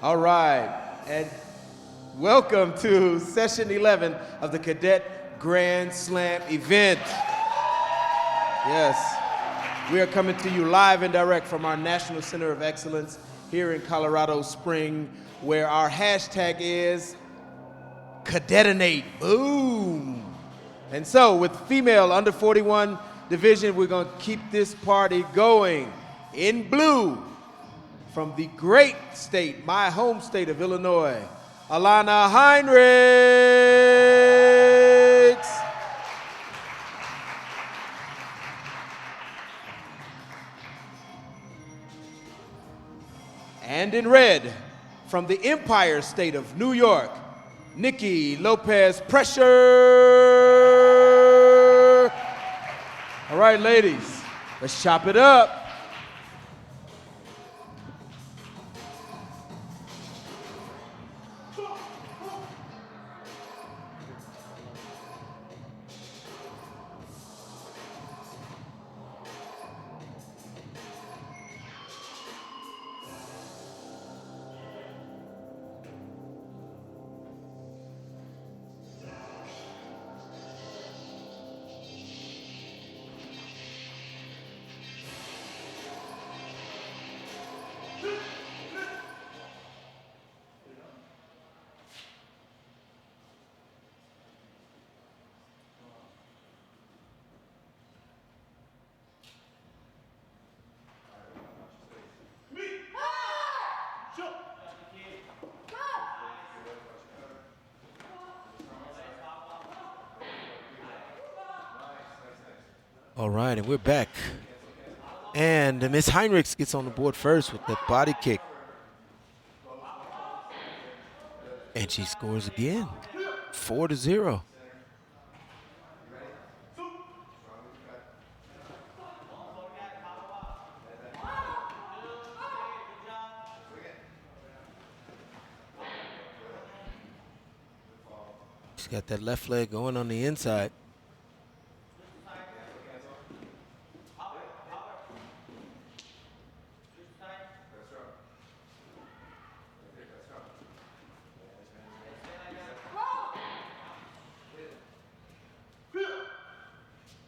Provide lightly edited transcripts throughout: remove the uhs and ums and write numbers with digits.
All right, and welcome to session 11 of the Cadet Grand Slam event. Yes, we are coming to you live and direct from our National Center of Excellence here in Colorado Spring, where our hashtag is Cadetinate. Boom! And so with female under 41 division, we're gonna keep this party going. In blue, from the great state, my home state of Illinois, Alana Heinrichs. And in red, from the Empire State of New York, Nikki Lopez. Pressure! All right, ladies, let's chop it up. All right, and we're back. And Miss Heinrichs gets on the board first with that body kick. And she scores again, 4-0. She's got that left leg going on the inside.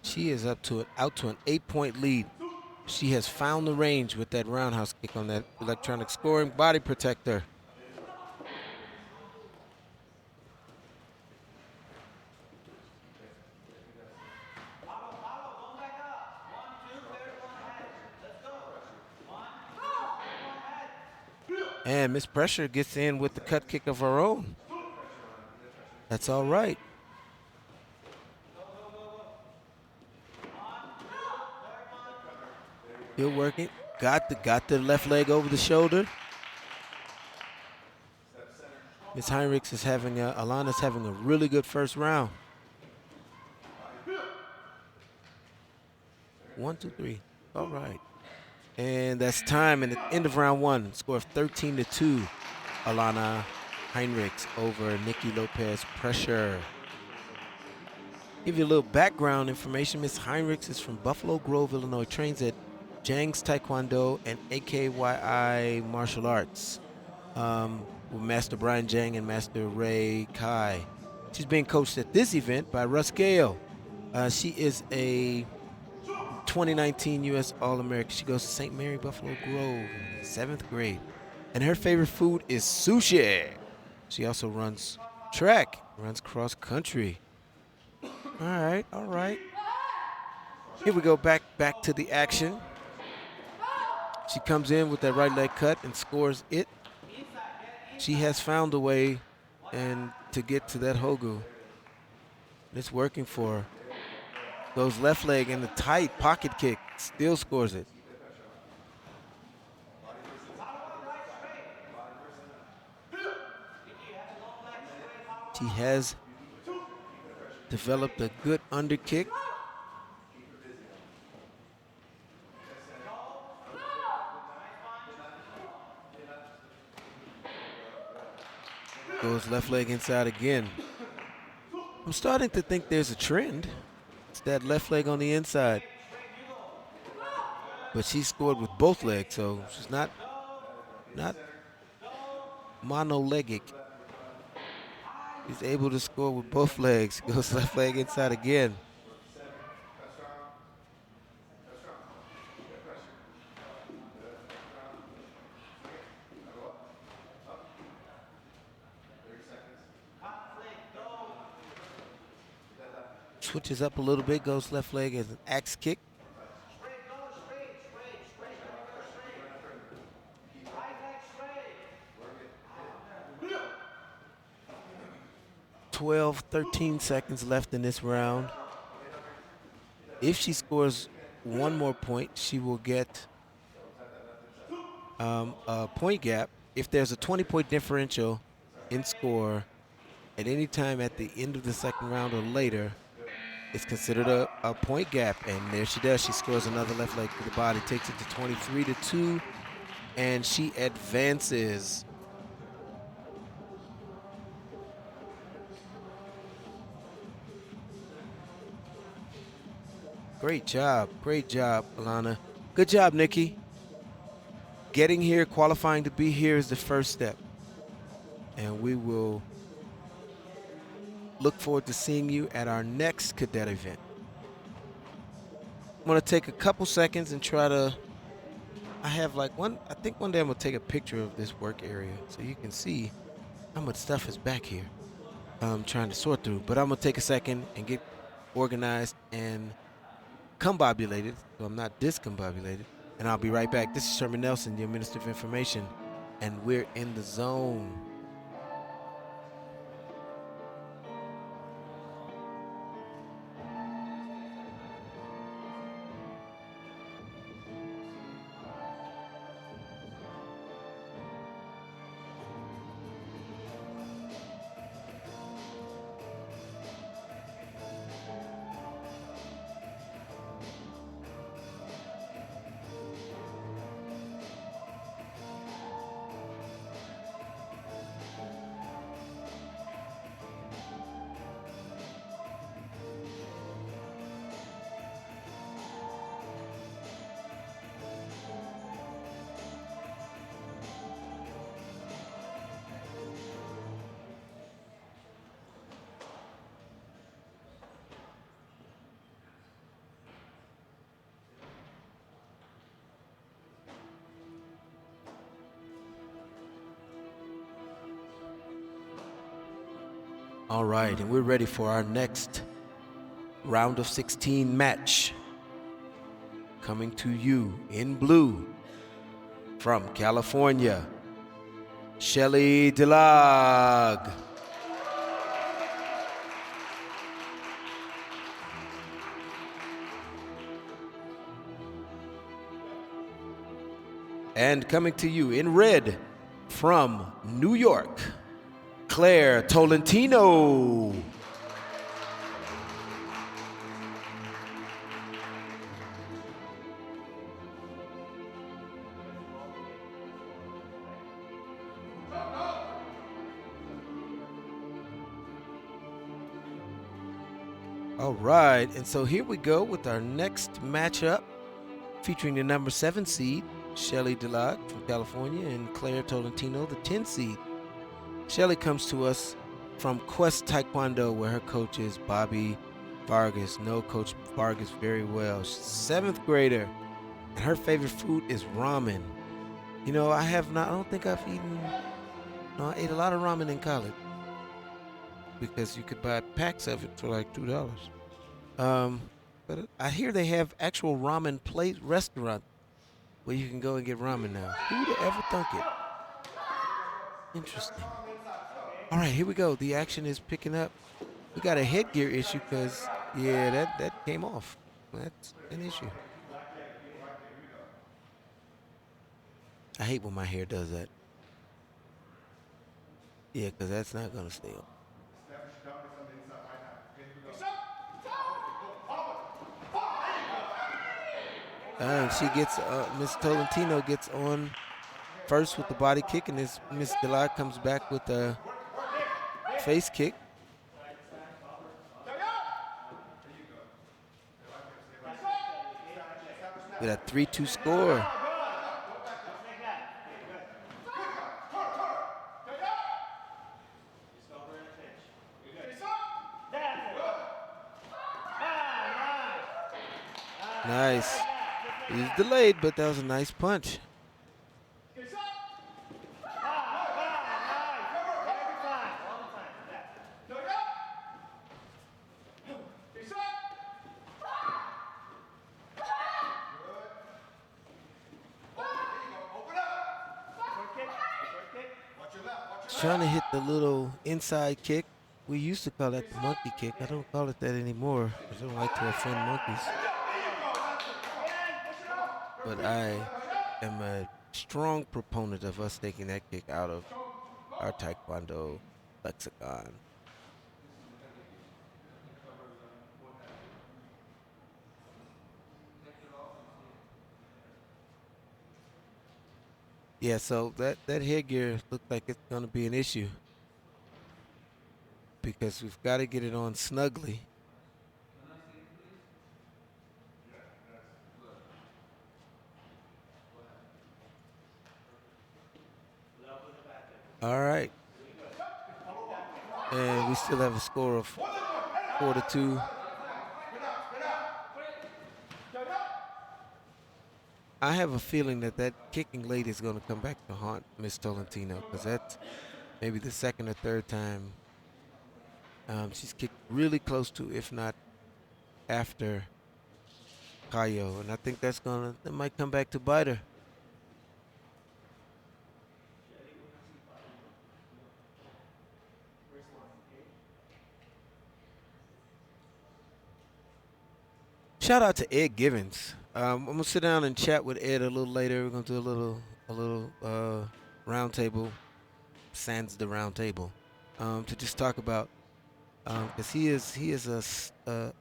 She is out to an 8-point lead. She has found the range with that roundhouse kick on that electronic scoring body protector. And Miss Pressure gets in with the cut kick of her own. That's all right. Still working. Got the left leg over the shoulder. Miss Heinrichs is Alana's having a really good first round. 1, 2, 3. All right. And that's time in the end of round one. Score of 13-2. Alana Heinrichs over Nikki Lopez. Pressure. Give you a little background information. Miss Heinrichs is from Buffalo Grove, Illinois. Trains at Jung's Taekwondo and AKYI Martial Arts with Master Brian Jung and Master Ray Kai. She's being coached at this event by Russ Gale. She is a 2019 U.S. All-American. She goes to St. Mary Buffalo Grove, 7th grade. And her favorite food is sushi. She also runs track, runs cross country. All right. Here we go, back to the action. She comes in with that right leg cut and scores it. She has found a way to get to that Hogu. It's working for her. Goes left leg in the tight pocket kick, still scores it. She has developed a good under kick. Goes left leg inside again. I'm starting to think there's a trend. It's that left leg on the inside. But she scored with both legs, so she's not mono-legged. He's able to score with both legs. Goes left leg inside again. Switches up a little bit, goes left leg as an axe kick. Twelve, 13 seconds left in this round. If she scores one more point, she will get a point gap. If there's a 20-point differential in score at any time at the end of the second round or later, it's considered a point gap. And there she does. She scores another left leg to the body, takes it to 23-2, and she advances. Great job, Alana. Good job, Nikki. Getting here, qualifying to be here is the first step. And we will look forward to seeing you at our next cadet event. I'm gonna take a couple seconds and try to, I think one day I'm gonna take a picture of this work area so you can see how much stuff is back here. I'm trying to sort through, but I'm gonna take a second and get organized and combobulated, so I'm not discombobulated, and I'll be right back. This is Sherman Nelson, your Minister of Information, and we're in the zone. All right, and we're ready for our next round of 16 match. Coming to you in blue from California, Shelly DeLong. And coming to you in red from New York, Claire Tolentino. All right, and so here we go with our next matchup featuring the number 7 seed, Shelly DeLong from California, and Claire Tolentino, the 10 seed. Shelly comes to us from Quest Taekwondo, where her coach is Bobby Vargas. Know Coach Vargas very well. She's a 7th grader, and her favorite food is ramen. You know, I don't think I've eaten, no, I ate a lot of ramen in college because you could buy packs of it for like $2. But I hear they have actual ramen place restaurant where you can go and get ramen now. Who'd have ever thunk it? Interesting. All right, here we go. The action is picking up. We got a headgear issue because, yeah, that came off. That's an issue. I hate when my hair does that. Yeah, because that's not going to stay on. And she gets, Miss Tolentino gets on first with the body kick, and Miss DeLong comes back with a face kick. With a 3-2 score. Nice. He's delayed, but that was a nice punch. Trying to hit the little inside kick. We used to call that the monkey kick. I don't call it that anymore. I don't like to offend monkeys. But I am a strong proponent of us taking that kick out of our Taekwondo lexicon. Yeah, so that headgear looks like it's going to be an issue because we've got to get it on snugly. All right. And we still have a score of 4-2. I have a feeling that kicking late is going to come back to haunt Miss Tolentino because that's maybe the second or third time she's kicked really close to, if not after Cayo. And I think that might come back to bite her. Shout out to Ed Givens. I'm gonna sit down and chat with Ed a little later. We're gonna do a little round table, sans the round table, to just talk about because he is a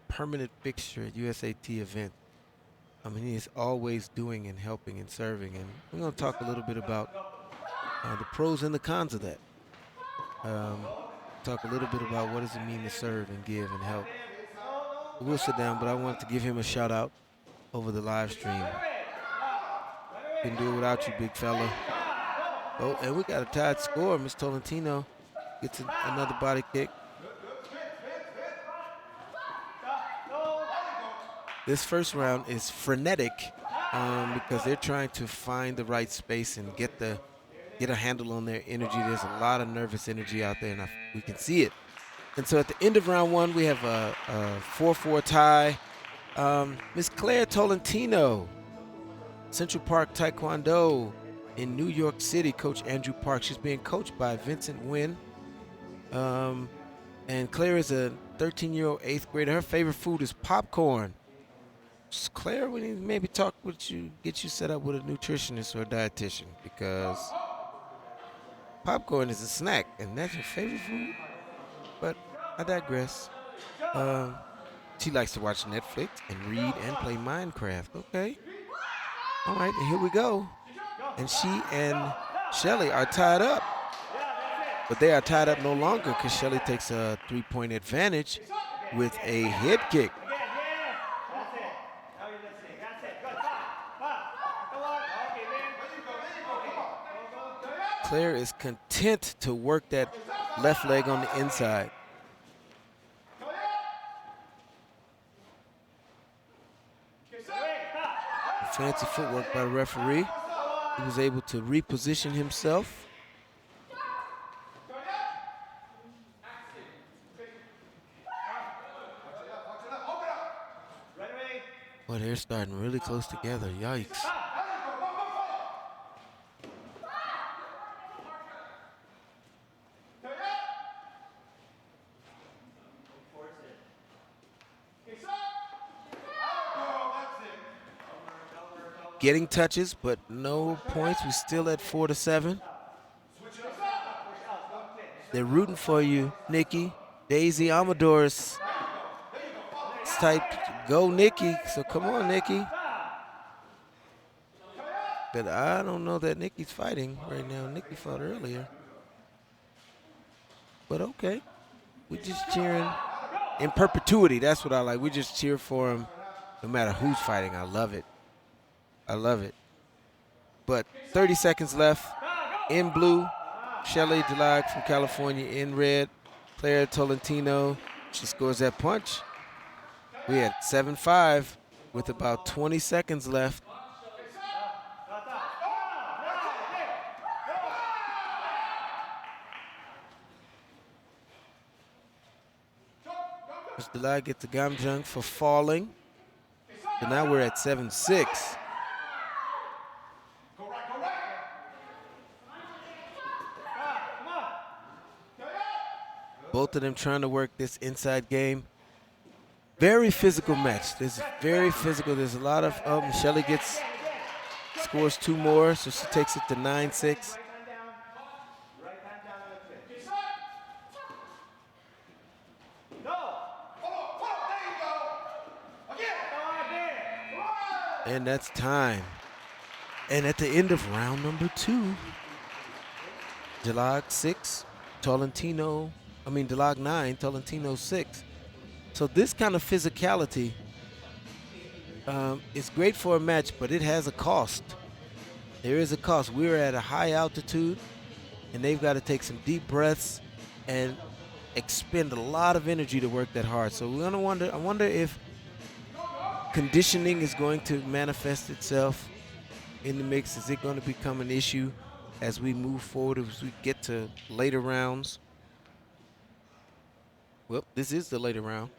permanent fixture at USAT events. I mean, he is always doing and helping and serving, and we're gonna talk a little bit about the pros and the cons of that. Talk a little bit about what does it mean to serve and give and help. We'll sit down, but I wanted to give him a shout out over the live stream. Couldn't do it without you, big fella. Oh, and we got a tied score. Miss Tolentino gets another body kick. This first round is frenetic because they're trying to find the right space and get a handle on their energy. There's a lot of nervous energy out there, and we can see it. And so at the end of round one, we have a 4-4 tie. Miss Claire Tolentino, Central Park Taekwondo in New York City, Coach Andrew Park. She's being coached by Vincent Nguyen. And Claire is a 13-year-old 8th grader. Her favorite food is popcorn. Claire, we need to maybe talk with you, get you set up with a nutritionist or a dietitian because popcorn is a snack, and that's your favorite food? But I digress. She likes to watch Netflix and read and play Minecraft. Okay. All right, and here we go. And she and Shelly are tied up. But they are tied up no longer because Shelly takes a 3-point advantage with a head kick. Claire is content to work that left leg on the inside. Fancy footwork by the referee. He was able to reposition himself. Well, they're starting really close together. Yikes. Getting touches, but no points. We're still at 4-7. They're rooting for you, Nikki. Daisy Amador's type, go Nikki. So come on, Nikki. But I don't know that Nikki's fighting right now. Nikki fought earlier. But okay. We're just cheering in perpetuity. That's what I like. We just cheer for him no matter who's fighting. I love it. I love it. But 30 seconds left. In blue, Shelly DeLong from California. In red, Claire Tolentino. She scores that punch. We had 7-5 with about 20 seconds left. DeLong gets the Jung for falling. So now we're at 7-6. Both of them trying to work this inside game. Very physical match. This is very physical. There's a lot of, Shelly scores 2 more, so she takes it to 9-6. And that's time. And at the end of round number 2, DeLong 6, DeLong 9, Tolentino 6. So this kind of physicality is great for a match, but it has a cost. There is a cost. We're at a high altitude, and they've got to take some deep breaths and expend a lot of energy to work that hard. So we're gonna I wonder if conditioning is going to manifest itself in the mix. Is it going to become an issue as we move forward, as we get to later rounds? Well, this is the later round.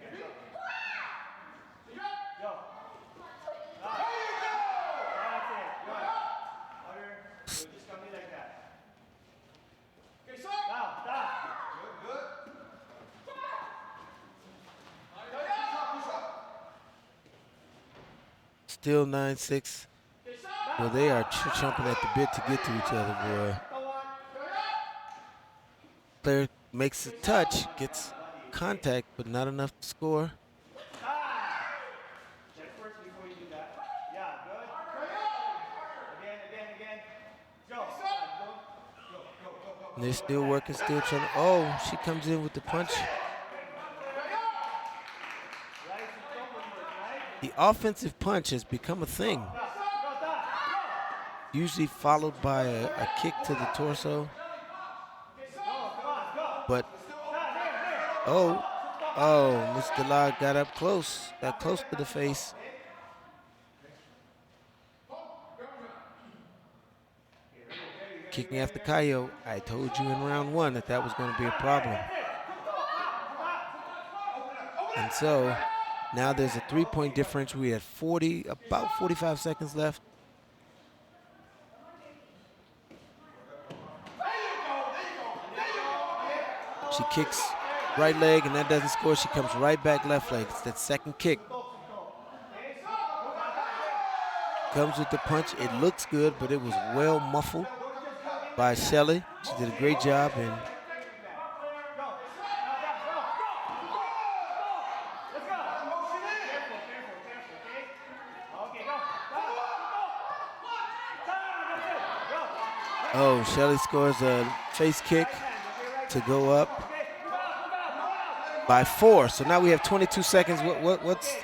Still 9-6. Well, they are chomping at the bit to get to each other, boy. Player makes a touch, gets contact, but not enough to score. And they're still working, still trying to, oh, she comes in with the punch. The offensive punch has become a thing. Usually followed by a kick to the torso. But, Miss DeLong got up close, got close to the face. Kicking after Kayo. I told you in round 1 that was going to be a problem. And so, now there's a 3-point difference. We had about 45 seconds left. She kicks right leg, and that doesn't score. She comes right back left leg. It's that second kick. Comes with the punch. It looks good, but it was well muffled by Shelly. She did a great job. And Shelly scores a face kick to go up by 4. So now we have 22 seconds. What's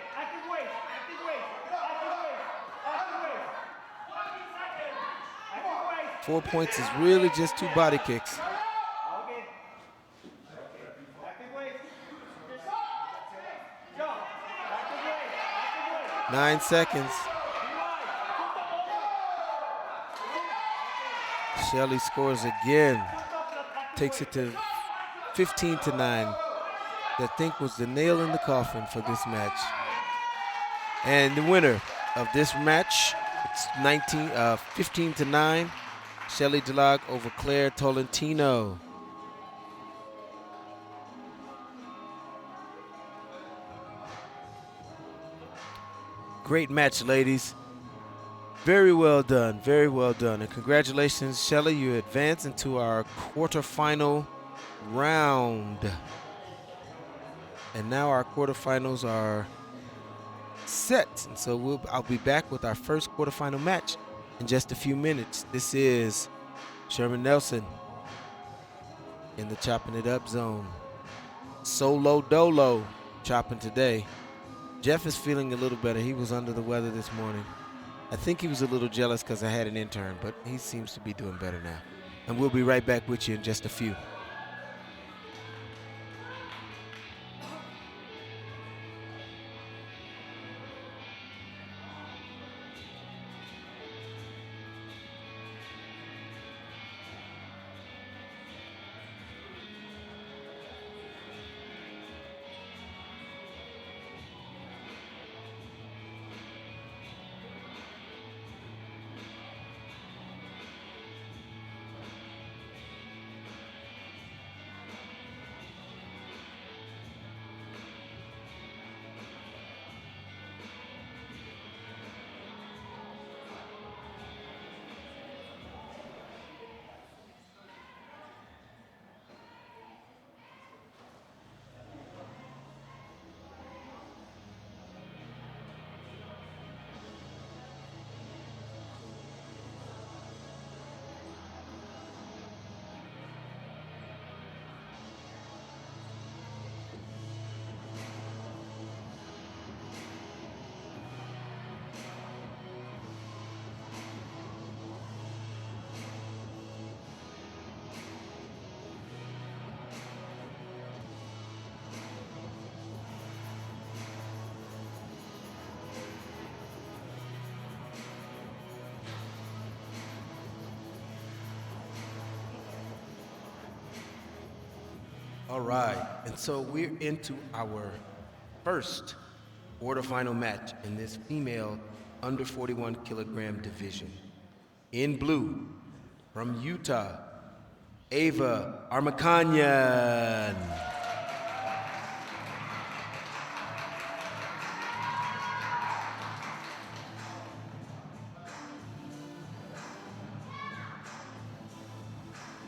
4 points is really just 2 body kicks. 9 seconds. Shelly scores again. Takes it to 15-9. That I think was the nail in the coffin for this match. And the winner of this match, it's 15-9. Shelly DeLong over Claire Tolentino. Great match, ladies. Very well done, very well done. And congratulations, Shelly, you advance into our quarterfinal round. And now our quarterfinals are set. And so I'll be back with our first quarterfinal match in just a few minutes. This is Sherman Nelson in the chopping it up zone. Solo dolo chopping today. Jeff is feeling a little better. He was under the weather this morning. I think he was a little jealous because I had an intern, but he seems to be doing better now. And we'll be right back with you in just a few. All right, and so we're into our first quarterfinal match in this female under 41 kilogram division. In blue, from Utah, Ava Armakanyan.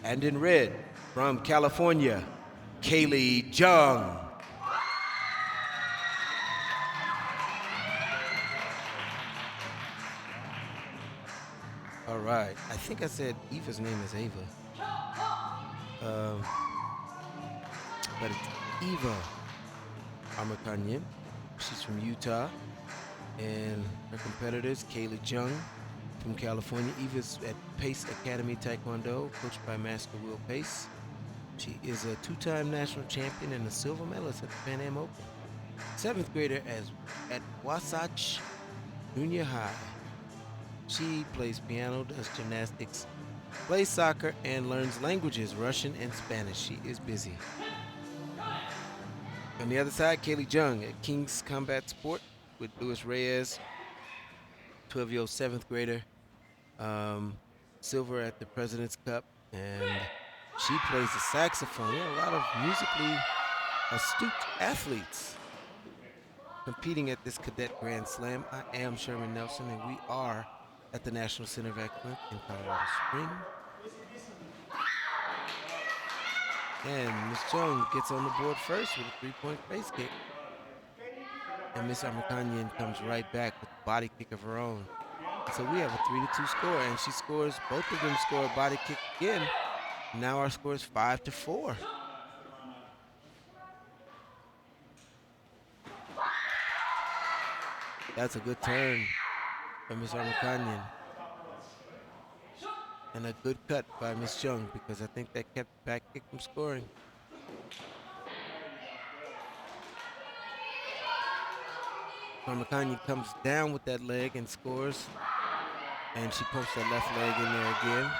And in red, from California, Kaylee Jung. All right, I think I said Eva's name is Ava. But it's Eva Armakanyan. She's from Utah. And her competitors, Kaylee Jung from California. Eva's at Pace Academy Taekwondo, coached by Master Will Pace. She is a two-time national champion and a silver medalist at the Pan Am Open. Seventh grader at Wasatch Junior High. She plays piano, does gymnastics, plays soccer, and learns languages, Russian and Spanish. She is busy. On the other side, Kaylee Jung at King's Combat Sport with Luis Reyes, 12-year-old seventh grader, silver at the President's Cup, and she plays the saxophone. A lot of musically astute athletes competing at this Cadet Grand Slam. I am Sherman Nelson, and we are at the National Center of Excellence in Colorado Springs. And Miss Jung gets on the board first with a three-point face kick. And Miss Armakanyan comes right back with a body kick of her own. So we have a 3-2 score, and she scores, both of them score a body kick again. Now our score is 5-4. That's a good turn by Miss Armakanyan. And a good cut by Miss Jung, because I think that kept the back kick from scoring. Armakanyan comes down with that leg and scores. And she pumps that left leg in there again.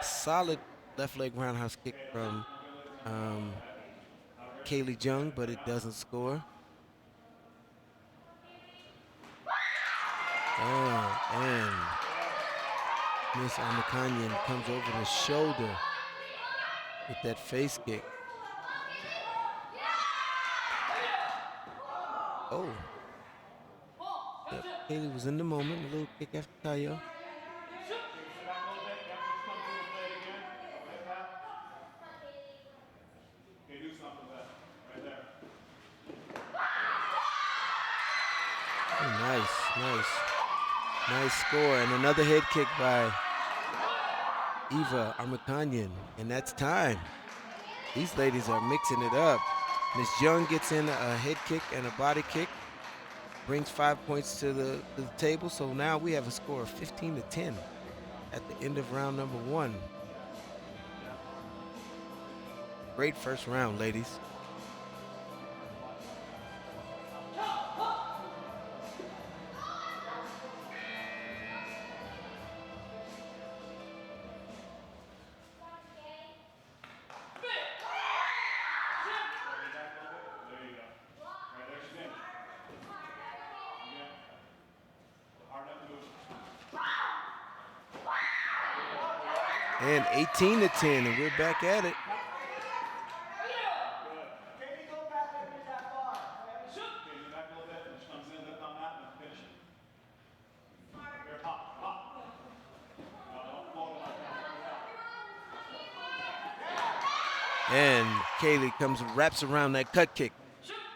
Solid left leg roundhouse kick from Kaylee Jung, but it doesn't score. Oh, and Miss Armakanyan comes over the shoulder with that face kick. Oh. Yep, Kaylee was in the moment. A little kick after Tayo. Oh, nice score. And another head kick by Eva Armakanyan. And that's time. These ladies are mixing it up. Miss Jung gets in a head kick and a body kick, brings 5 points to the table. So now we have a score of 15-10 at the end of round number 1. Great first round, ladies. And 18-10, and we're back at it. And Kaylee wraps around that cut kick,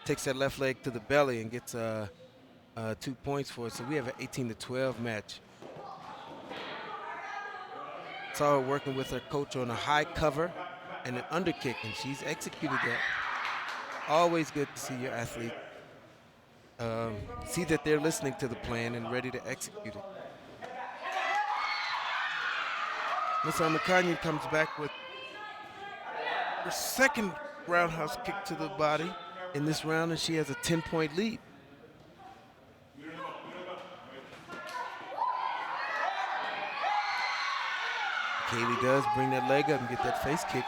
takes that left leg to the belly and gets 2 points for it. So we have an 18-12 match. Saw her working with her coach on a high cover and an underkick, and she's executed that. Always good to see your athlete see that they're listening to the plan and ready to execute it. Miss Armakanyan comes back with her second roundhouse kick to the body in this round, and she has a 10-point lead. Kaylee does bring that leg up and get that face kick.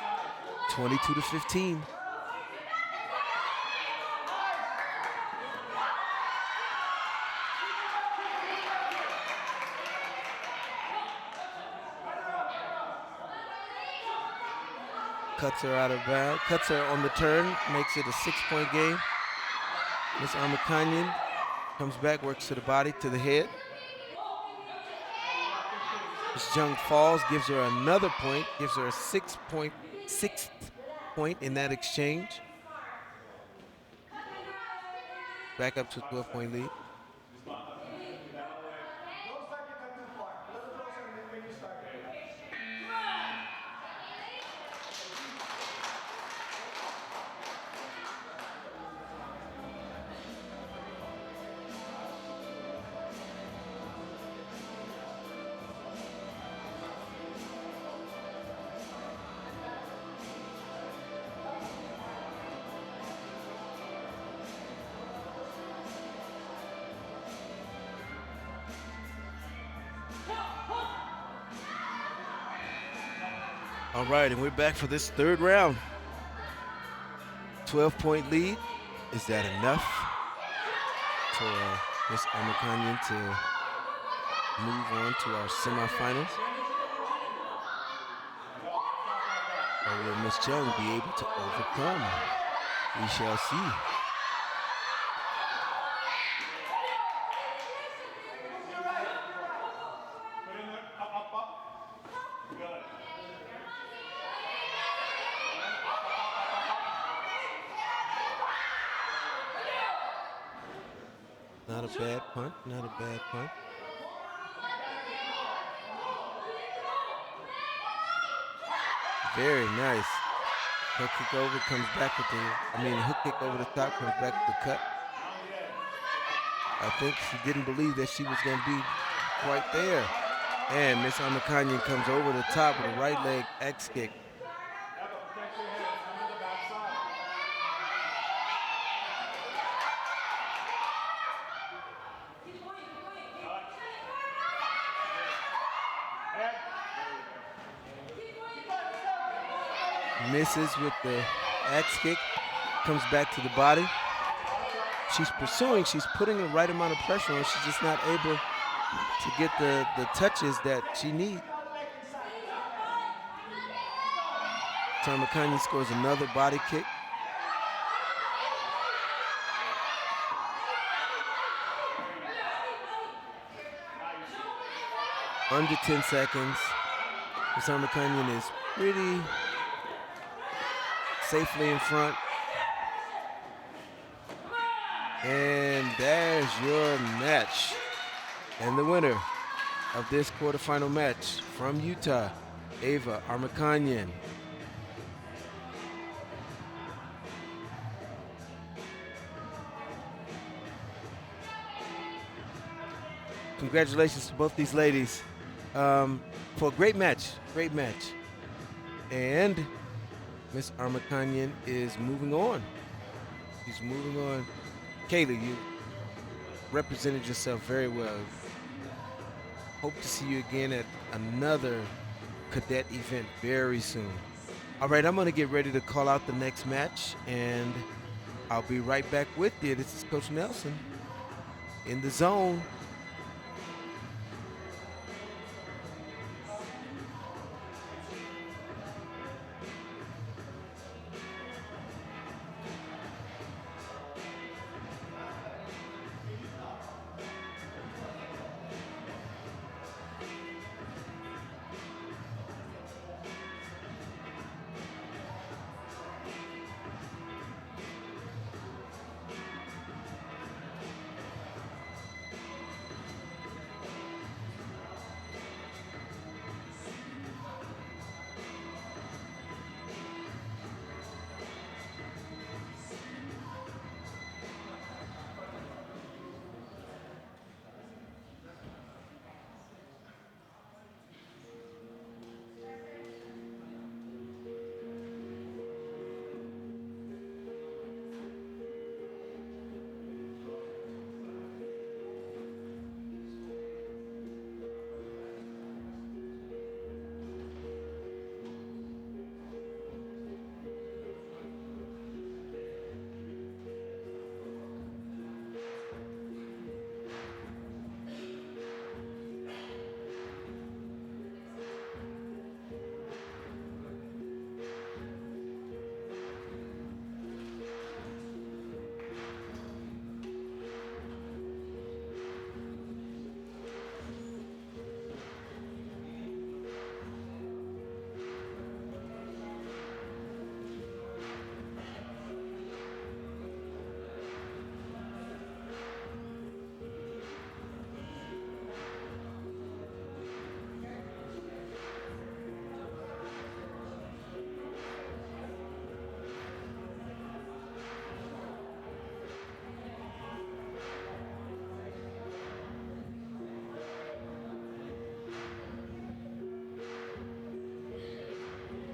22-15. Cuts her out of bounds, cuts her on the turn, makes it a 6-point game. Miss Konyan comes back, works to the body, to the head. Miss Jung falls, gives her another point, gives her a 6th point in that exchange. Back up to a 12-point lead. All right, and we're back for this third round. 12-point lead. Is that enough for Miss Konyan to move on to our semifinals? Or will Miss Jung be able to overcome? We shall see. Not a bad punt, not a bad punt. Very nice. Hook kick over, comes back with hook kick over the top, comes back with the cut. I think she didn't believe that she was going to be quite there. And Miss Konyan comes over the top with a right leg X kick. Misses with the axe kick, comes back to the body. She's pursuing, she's putting the right amount of pressure on. She's just not able to get the touches that she needs. Konyan scores another body kick. Under 10 seconds. Miss Konyan is pretty safely in front. And there's your match. And the winner of this quarterfinal match from Utah, Ava Konyan. Congratulations to both these ladies for a great match, And Miss Konyan is moving on. She's moving on. Kaylee, you represented yourself very well. Hope to see you again at another cadet event very soon. All right, I'm going to get ready to call out the next match, and I'll be right back with you. This is Coach Nelson in the zone.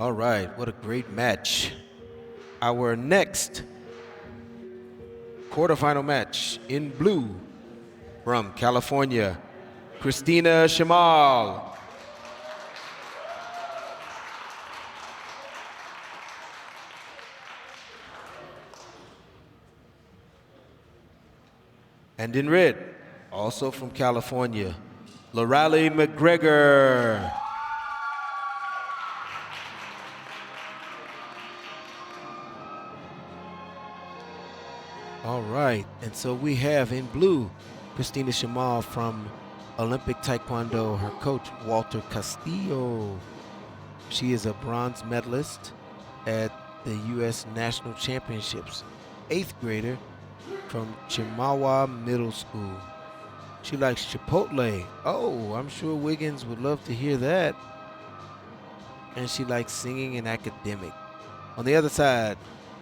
All right, what a great match. Our next quarterfinal match in blue from California, Christina Shamal. And in red, also from California, McGregor. All right, and so we have in blue, Christina Shamal from Olympic Taekwondo, her coach, Walter Castillo. She is a bronze medalist at the U.S. National Championships, 8th grader from Chimawa Middle School. She likes Chipotle. Oh, I'm sure Wiggins would love to hear that. And she likes singing and academic. On the other side,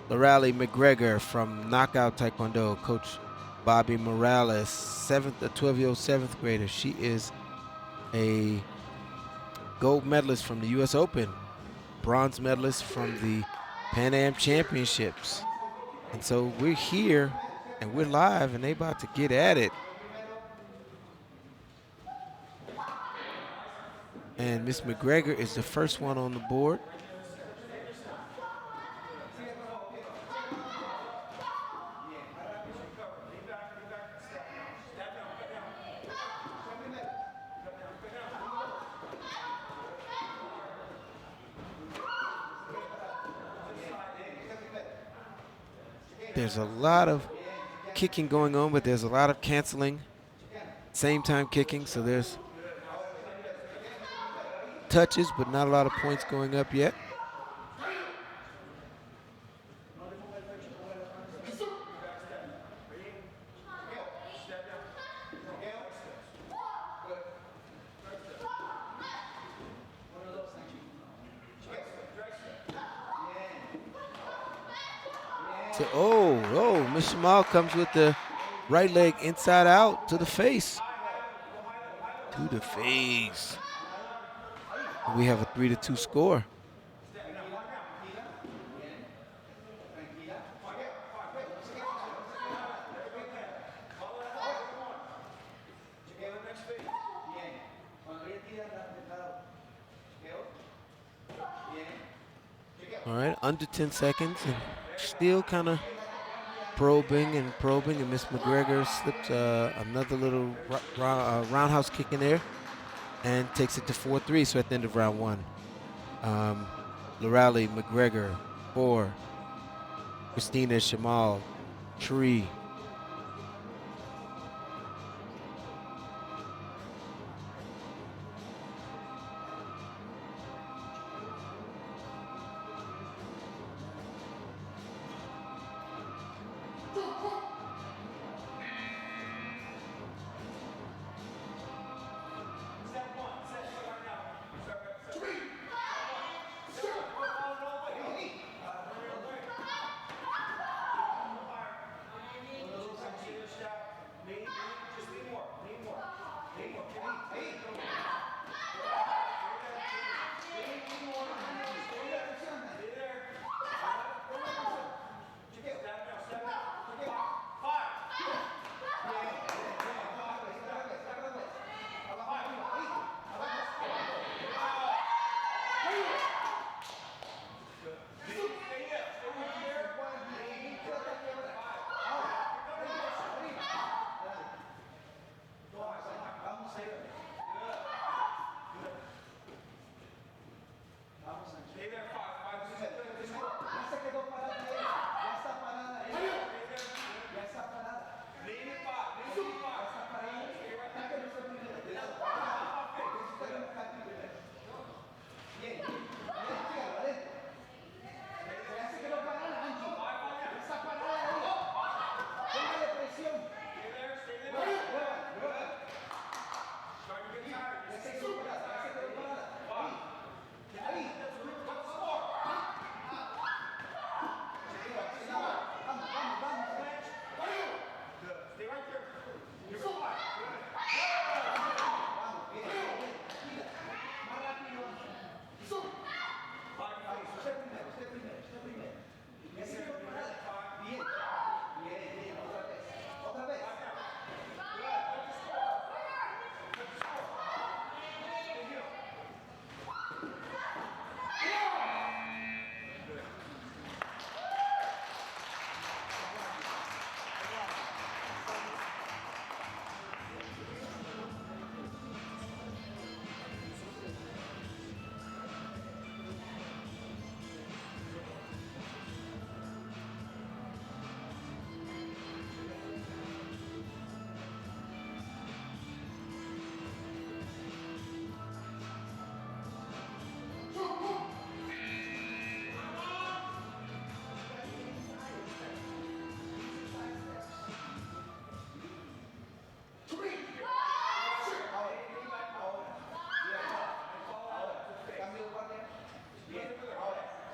McGregor from Knockout Taekwondo, Coach Bobby Morales, 12-year-old 7th grader. She is a gold medalist from the U.S. Open, bronze medalist from the Pan Am Championships. And so we're here and we're live and they about to get at it. And Miss McGregor is the first one on the board. There's a lot of kicking going on, but there's a lot of canceling. Same time kicking, so there's touches, but not a lot of points going up yet. Miss Shamal comes with the right leg inside out to the face. To the face. We have a 3-2 score. All right, under 10 seconds and still kind of probing, and Miss McGregor slips another little roundhouse kick in there and takes it to 4-3. So at the end of round one, McGregor 4, Christina Shamal 3.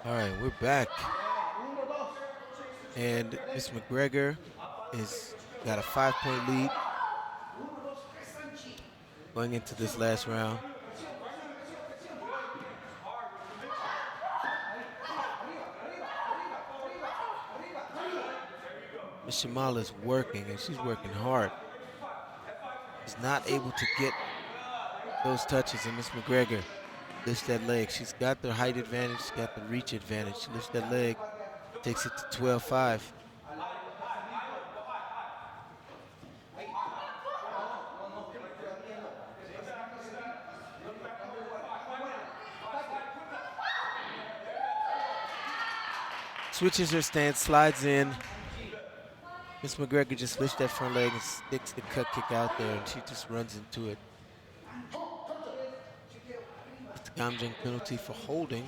All right, we're back. And Miss McGregor is got a 5-point lead going into this last round. Miss Shamal is working, and she's working hard. She's not able to get those touches, and Miss McGregor lifts that leg. She's got the height advantage, she's got the reach advantage. She lifts that leg, takes it to 12-5. Switches her stance, slides in. Miss McGregor just lifts that front leg and sticks the cut kick out there, and she just runs into it. It's the Jung penalty for holding.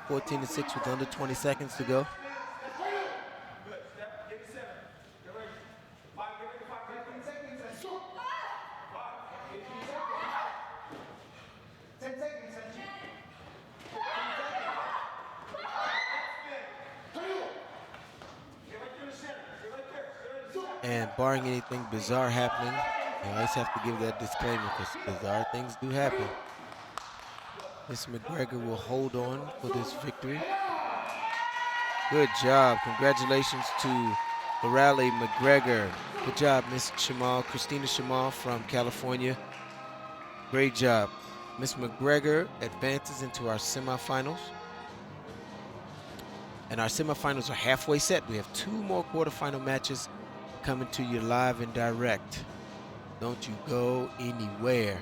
(14-6) with under 20 seconds to go. And barring anything bizarre happening, I always have to give that disclaimer because bizarre things do happen. Miss McGregor will hold on for this victory. Good job. Congratulations to Lorale McGregor. Good job, Miss Shamal, Christina Shamal from California. Great job. Miss McGregor advances into our semifinals. And our semifinals are halfway set. We have 2 more quarterfinal matches coming to you live and direct. Don't you go anywhere.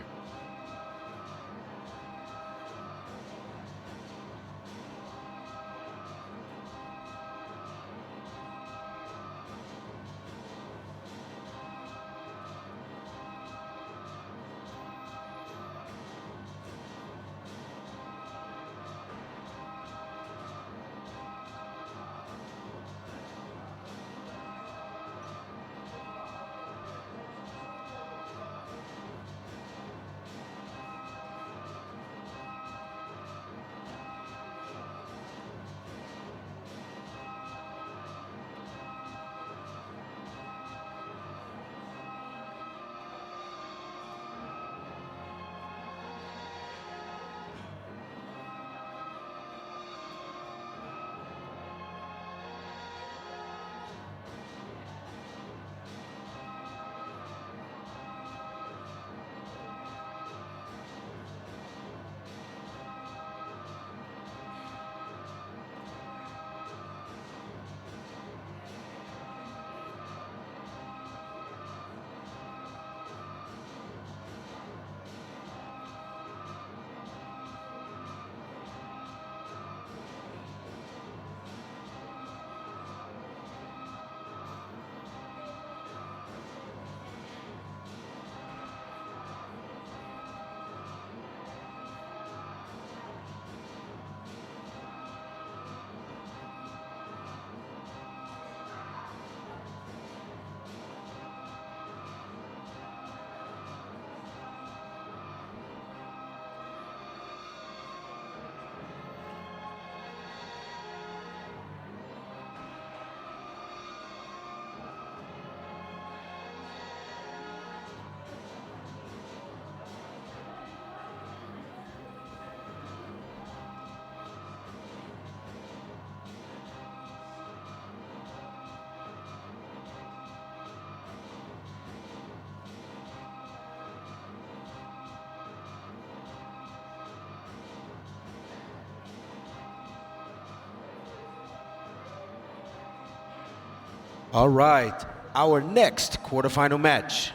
All right, our next quarterfinal match.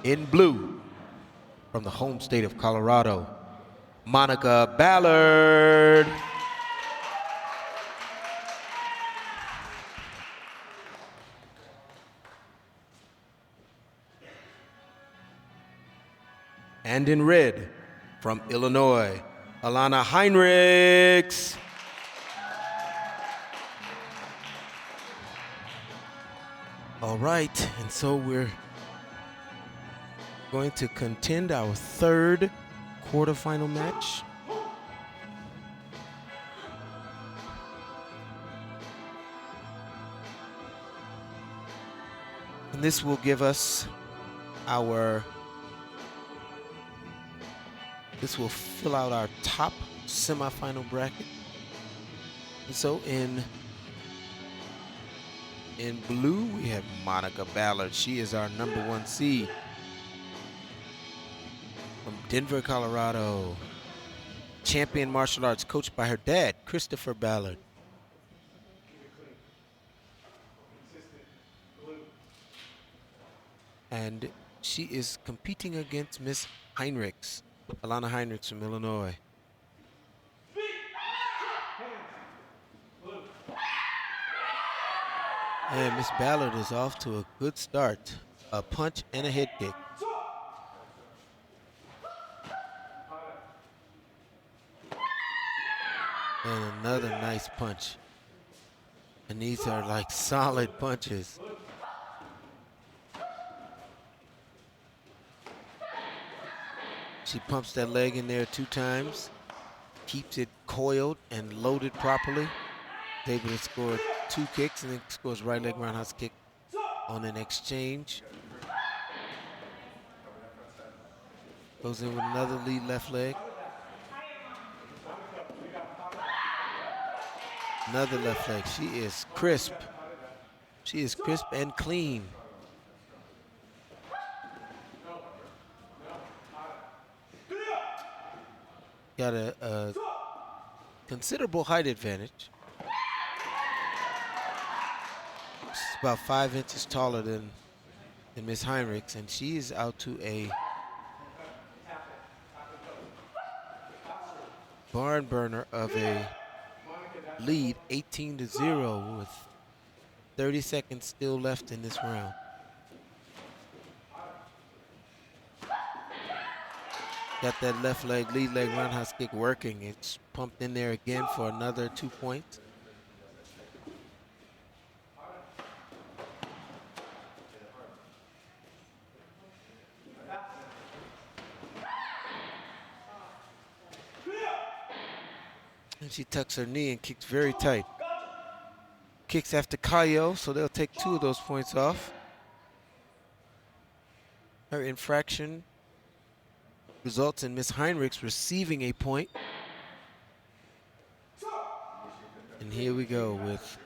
In blue, from the home state of Colorado, Monica Ballard. And in red, from Illinois, Alana Heinrichs. All right, and so we're going to contend our third quarterfinal match. And this will give us this will fill out our top semifinal bracket. And so in blue, we have Monica Ballard. She is our #1 seed from Denver, Colorado. Champion martial arts, coached by her dad, Christopher Ballard. And she is competing against Miss Heinrichs, Alana Heinrichs from Illinois. And Miss Ballard is off to a good start. A punch and a head kick. And another nice punch. And these are like solid punches. She pumps that leg in there 2 times, keeps it coiled and loaded properly. Is able to score 2 kicks and then scores right leg roundhouse kick on an exchange. Goes in with another lead left leg. Another left leg. She is crisp. She is crisp and clean. Got a considerable height advantage. She's about 5 inches taller than Miss Heinrichs, and she is out to a barn burner of a lead, 18-0, with 30 seconds still left in this round. Got that left leg, lead leg roundhouse kick working. It's pumped in there again for another 2 points. And she tucks her knee and kicks very tight. Kicks after Kayo, so they'll take 2 of those points off. Her infraction results in Miss Heinrichs receiving a point. And here we go with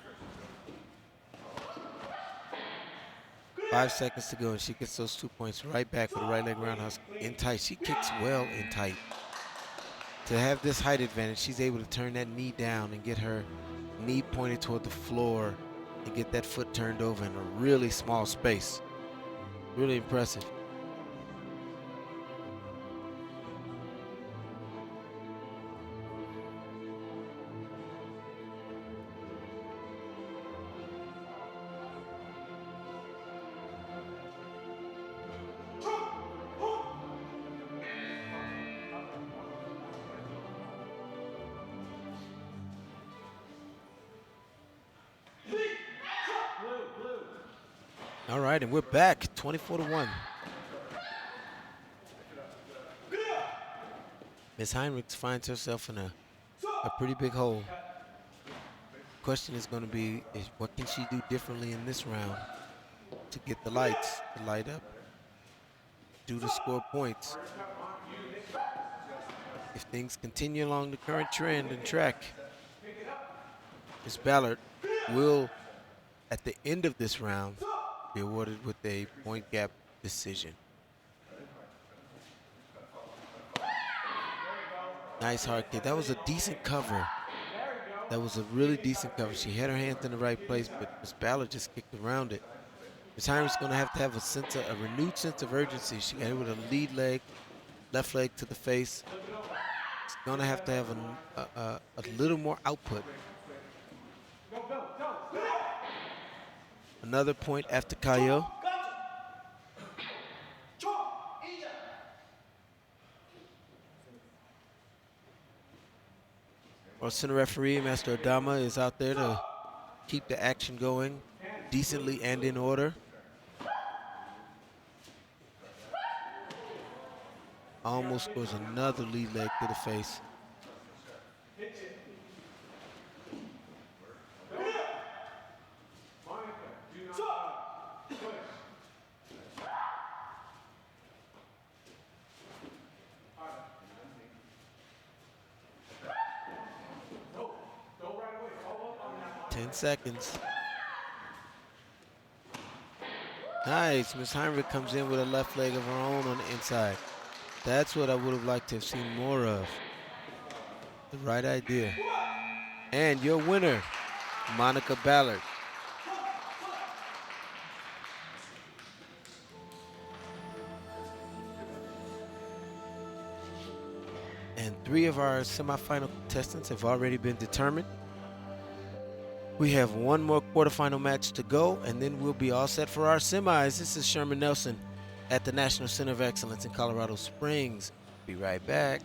5 seconds to go, and she gets those 2 points right back with a right leg roundhouse in tight. She kicks well in tight. To have this height advantage, she's able to turn that knee down and get her knee pointed toward the floor and get that foot turned over in a really small space. Really impressive. All right, and we're back, 24-1. Miss Heinrichs finds herself in a pretty big hole. Question is going to be, what can she do differently in this round to get the lights to light up, to score points? If things continue along the current trend and track, Miss Ballard will, at the end of this round, be awarded with a point gap decision. Nice hard kick. That was a decent cover. That was a really decent cover. She had her hands in the right place, but Miss Ballard just kicked around it. Miss Heinrichs going to have a renewed sense of urgency. She got hit with a lead leg, left leg to the face. She's going to have a little more output. Another point after Kayo. Our center referee, Master Adama, is out there to keep the action going decently and in order. Almost scores another lead leg to the face. Seconds. Nice. Miss Heinrichs comes in with a left leg of her own on the inside. That's what I would have liked to have seen more of. The right idea. And your winner, Monica Ballard. And 3 of our semifinal contestants have already been determined. We have 1 more quarterfinal match to go, and then we'll be all set for our semis. This is Sherman Nelson at the National Center of Excellence in Colorado Springs. Be right back.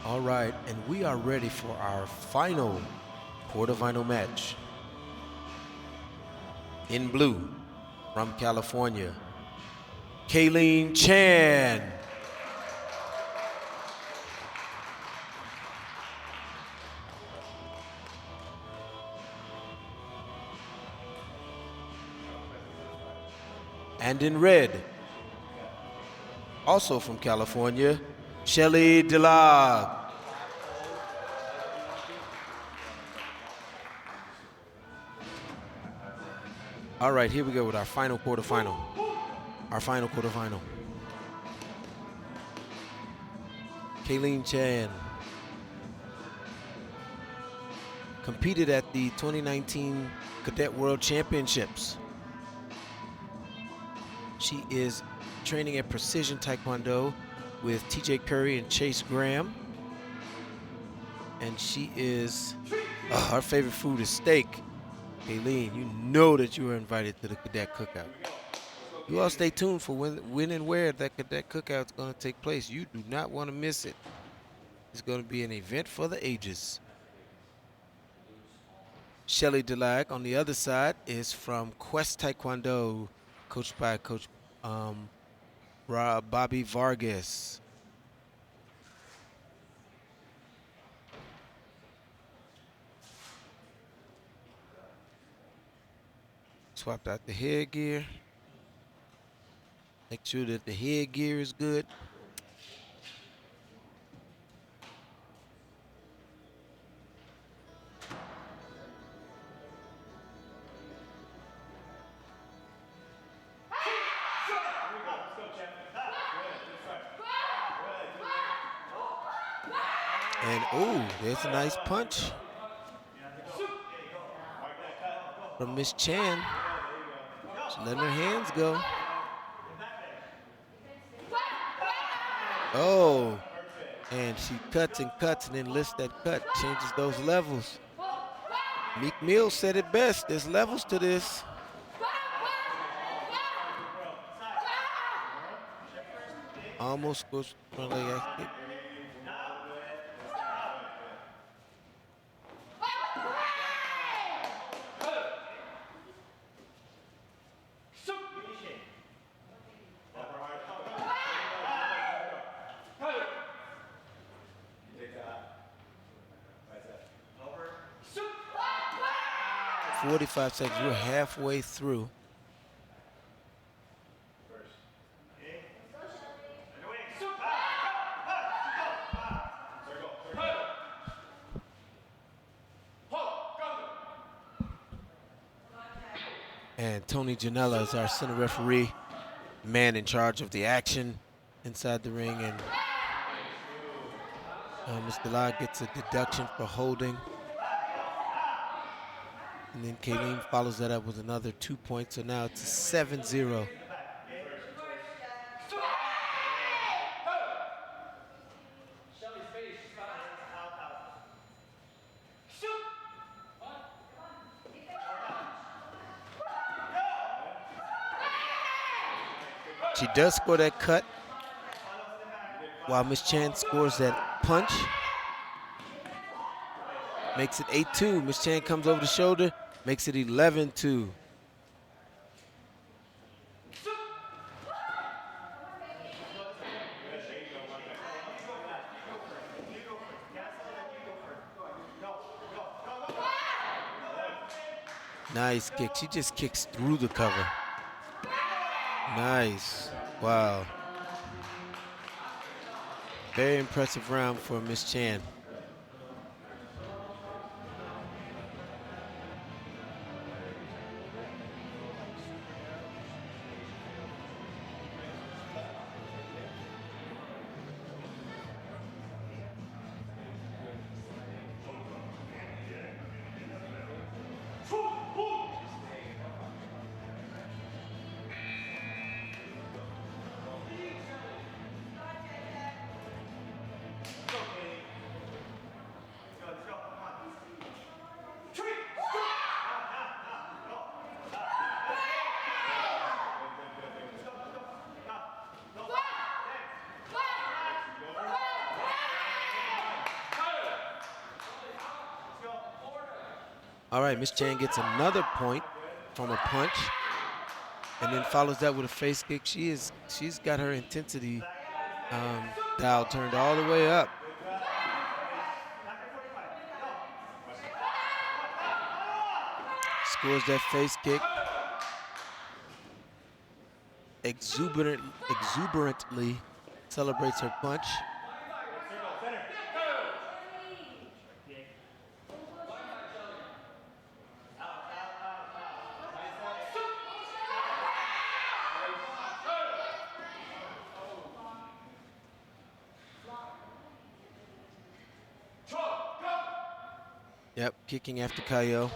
All right, and we are ready for our final quarterfinal match. In blue, from California, Kayleen Chan. And in red, also from California, Shelly DeLong. All right, here we go with our final quarterfinal. Kayleen Chan competed at the 2019 Cadet World Championships. She is training at Precision Taekwondo with TJ Curry and Chase Graham. And she is, her favorite food is steak. Kayleen, you know that you are invited to the Cadet Cookout. You all stay tuned for when and where that Cadet Cookout is going to take place. You do not want to miss it. It's going to be an event for the ages. Shelly DeLong on the other side is from Quest Taekwondo, coached by Coach Bobby Vargas. Swapped out the headgear. Make sure that the headgear is good. And oh, there's a nice punch from Miss Chan. She's letting her hands go. Oh, and she cuts and then lifts that cut, changes those levels. Meek Mill said it best. There's levels to this. Almost goes front leg axe kick. – 45 seconds. We're halfway through. And Tony Janela is our center referee, man in charge of the action inside the ring. And Mr. Locke gets a deduction for holding. And then Kayleen follows that up with another 2 points. So now it's a 7-0. She does score that cut while Miss Chan scores that punch. Makes it 8-2. Miss Chan comes over the shoulder, makes it 11-2. Nice kick. She just kicks through the cover. Nice. Wow. Very impressive round for Miss Chan. All right, Miss Chan gets another point from a punch and then follows that with a face kick. She's got her intensity dial turned all the way up. Scores that face kick. Exuberantly celebrates her punch. Yep, kicking after Kayo.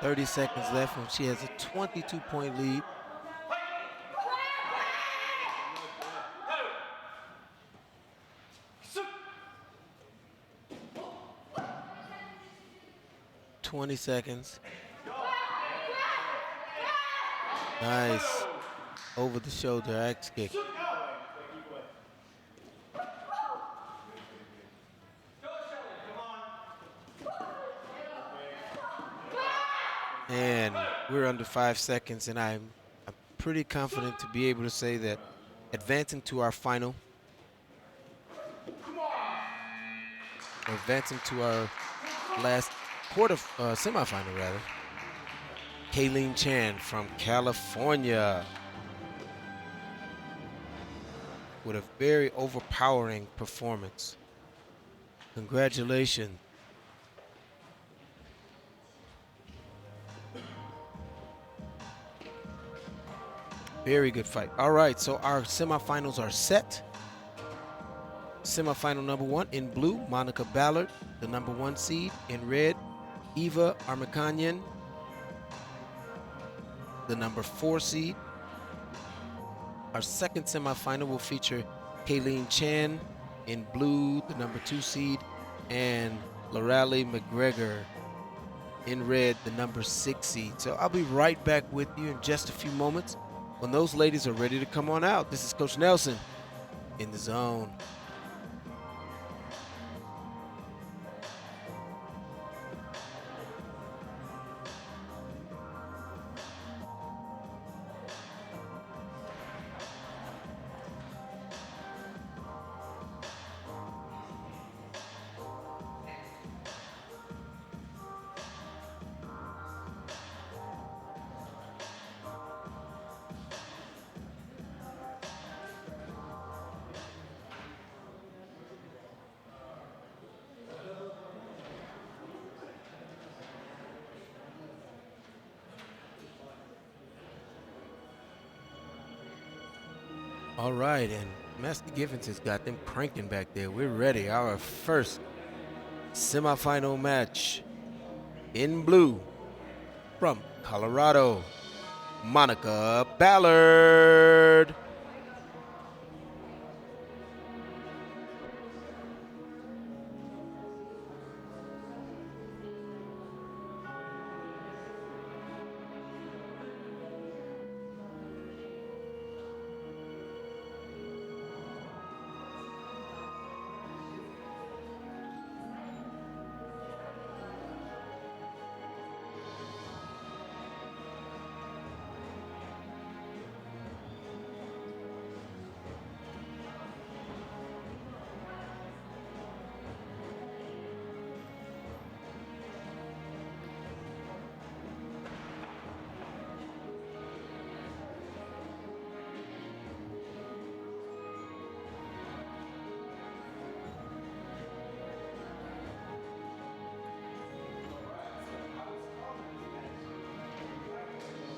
.30 seconds left, and she has a 22-point lead. .20 seconds. Nice. Over the shoulder axe kick. And we're under 5 seconds, and I'm pretty confident to be able to say that advancing to our final, advancing to our last semifinal rather, Kayleen Chan from California with a very overpowering performance. Congratulations. Very good fight. All right, so our semifinals are set. Semifinal number 1 in blue, Monica Ballard, the number 1 seed. In red, Eva Armakanyan, the number 4 seed. Our second semifinal will feature Kayleen Chan in blue, the number 2 seed, and Lorali McGregor in red, the number 6 seed. So I'll be right back with you in just a few moments when those ladies are ready to come on out. This is Coach Nelson in the zone. All right, and Master Givens has got them cranking back there. We're ready. Our first semifinal match in blue from Colorado, Monica Ballard.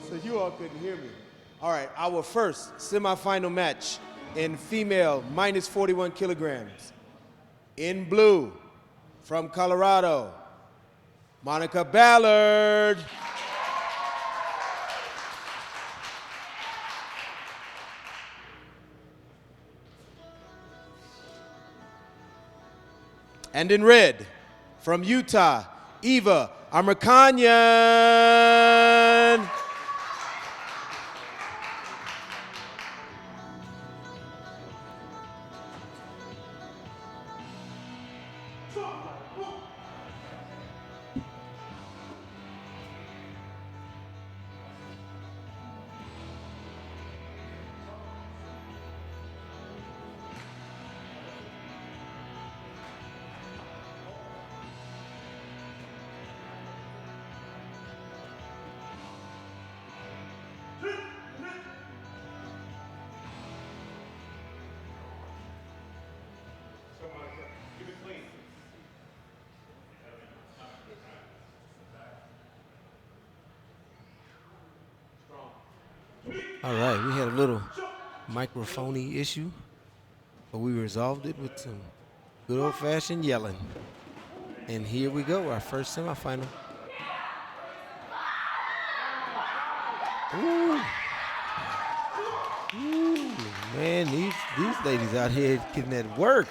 So you all couldn't hear me. All right, our first semifinal match in female minus 41 kilograms. In blue, from Colorado, Monica Ballard. And in red, from Utah, Eva Armakanyan. All right, we had a little microphone-y issue, but we resolved it with some good old-fashioned yelling. And here we go, our first semifinal. Ooh. Ooh, man, these ladies out here getting that work.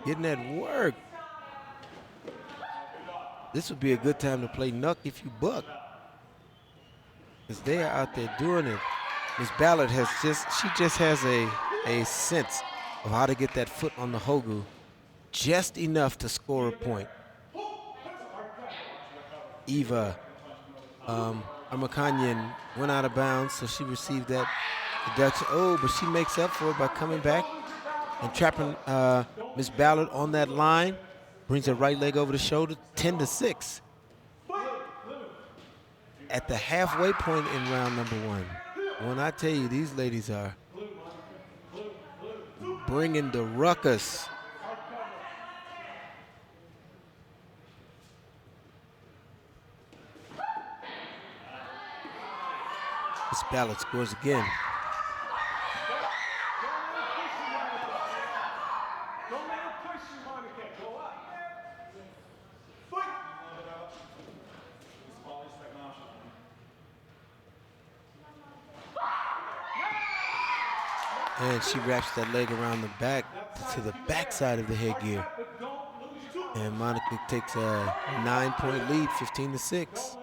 Getting that work. This would be a good time to play Knuck If You Buck, because they are out there doing it. Miss Ballard just has a sense of how to get that foot on the hogu just enough to score a point. Eva Armakanyan went out of bounds, so she received that deduction. Oh, but she makes up for it by coming back and trapping Miss Ballard on that line. Brings her right leg over the shoulder, 10-6. At the halfway point in round number 1. When I tell you these ladies are bringing the ruckus. Miss Ballard scores again. And she wraps that leg around the back to the backside of the headgear. And Monica takes a 9-point lead, 15-6.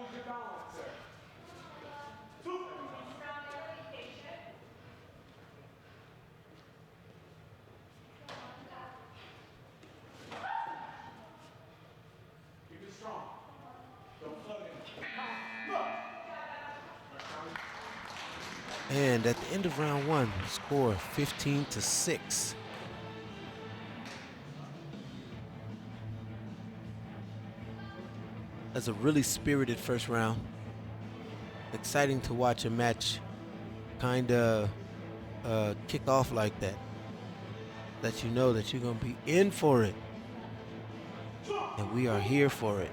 And at the end of round one, score 15-6. That's a really spirited first round. Exciting to watch a match kind of kick off like that. Let you know that you're going to be in for it. And we are here for it.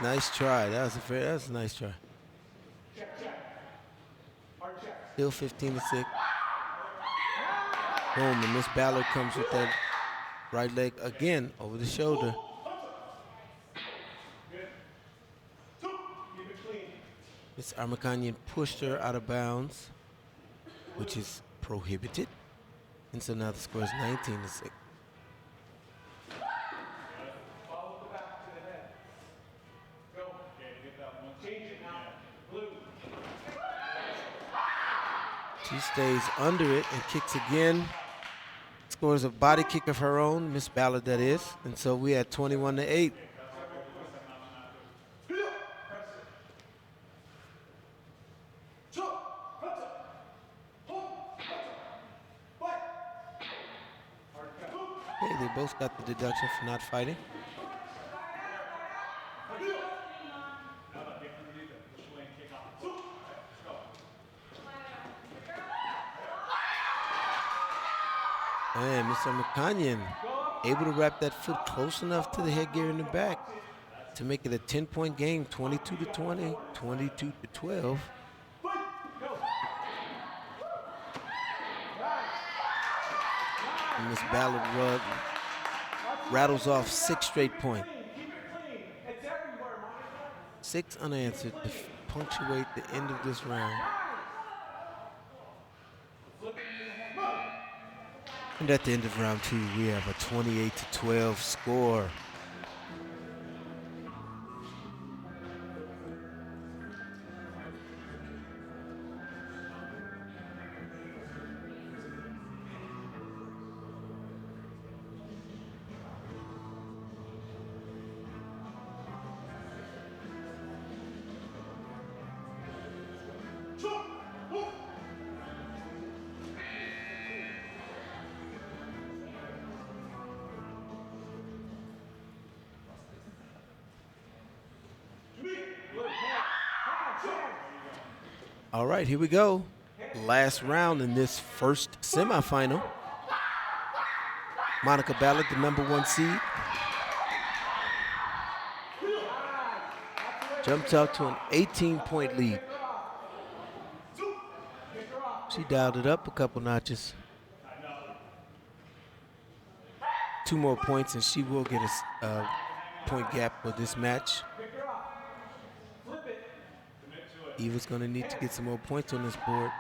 Nice try. That was a nice try. Still 15-6. Boom, and Miss Ballard comes with that right leg again over the shoulder. Miss Konyan pushed her out of bounds, which is prohibited. And so now the score is 19-6. She stays under it and kicks again. Scores a body kick of her own, Miss Ballard that is. And so we at 21-8. Okay, they both got the deduction for not fighting. And Mr. Konyan able to wrap that foot close enough to the headgear in the back to make it a 10-point game, 22-20, 22-12. And Miss Ballard rattles off 6 straight points. 6 unanswered to punctuate the end of this round. And at the end of round 2, we have a 28-12 score. All right, here we go. Last round in this first semifinal. Monica Ballard, the number 1 seed, jumps out to an 18-point lead. She dialed it up a couple notches. 2 more points and she will get a point gap for this match. Eva's gonna need to get some more points on this board.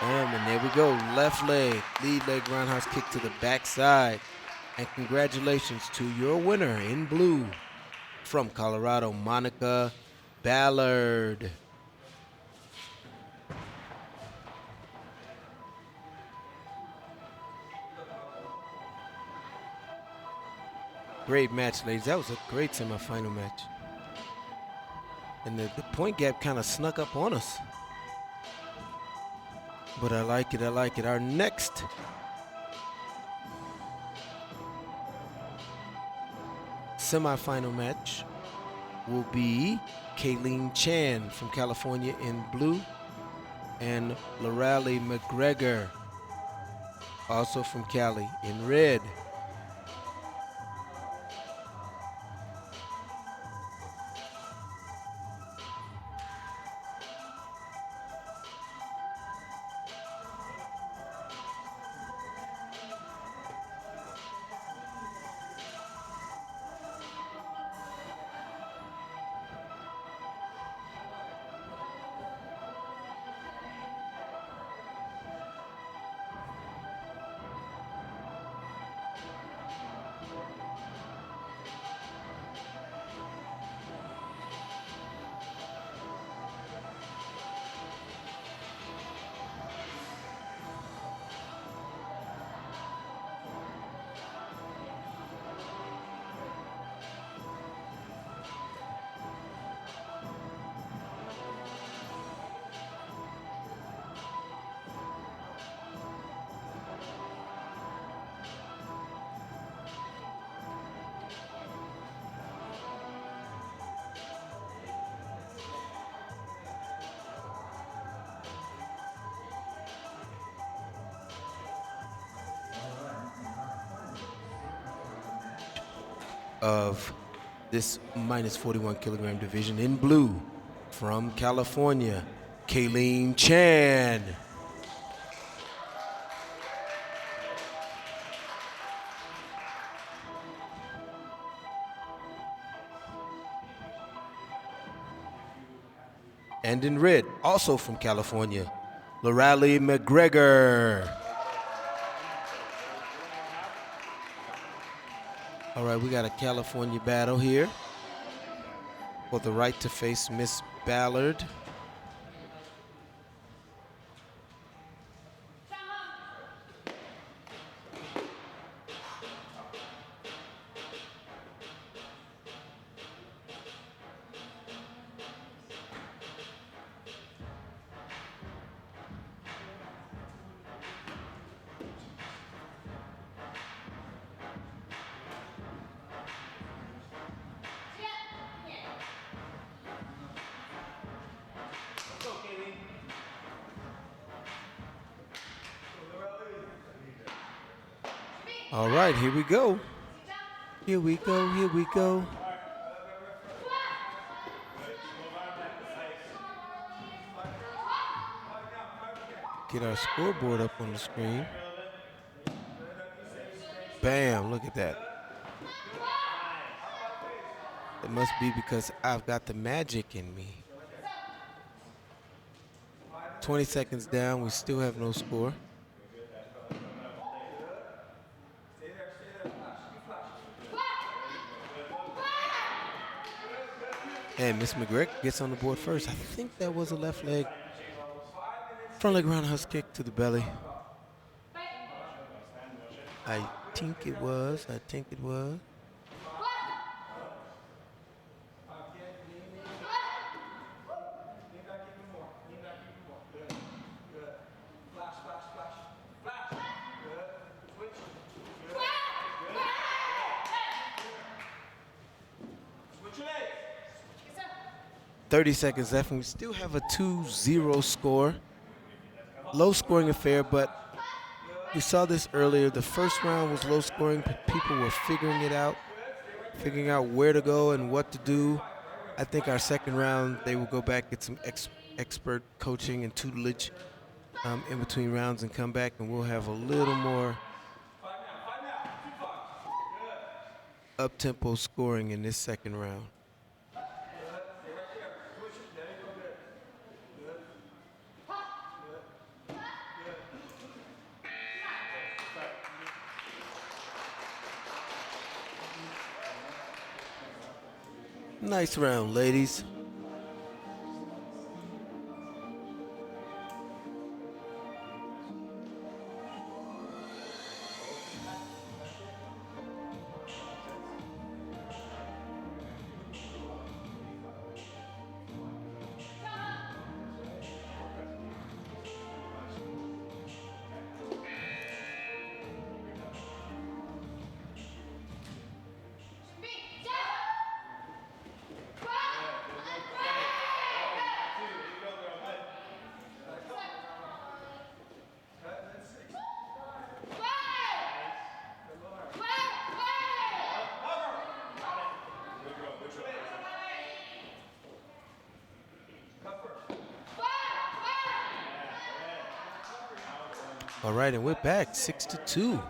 And there we go, left leg, lead leg roundhouse kick to the backside. And congratulations to your winner in blue from Colorado, Monica Ballard. Great match, ladies. That was a great semifinal match. And the point gap kind of snuck up on us. But I like it, I like it. Our next semifinal match will be Kayleen Chan from California in blue and Lorali McGregor, also from Cali, in red. Of this minus 41 kilogram division in blue from California, Kayleen Chan. And in red, also from California, Lorali McGregor. All right, we got a California battle here for the right to face Miss Ballard. All right, here we go. Here we go, here we go. Get our scoreboard up on the screen. Bam, look at that. It must be because I've got the magic in me. 20 seconds down, we still have no score. And Miss McGregor gets on the board first. I think that was a left leg, front leg roundhouse kick to the belly. I think it was. Switch your legs. 30 seconds left, and we still have a 2-0 score. Low scoring affair, but we saw this earlier. The first round was low scoring, but people were figuring it out, figuring out where to go and what to do. I think our second round, they will go back, get some expert coaching and tutelage in between rounds and come back, and we'll have a little more up-tempo scoring in this second round. Nice round, ladies. All right, and we're back 6-2.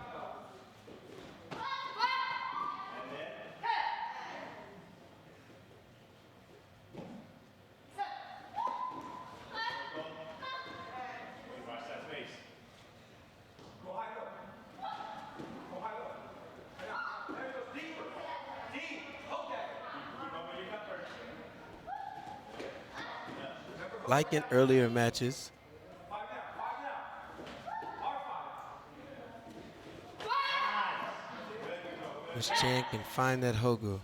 Like in earlier matches, Ms. Chan can find that Hogu.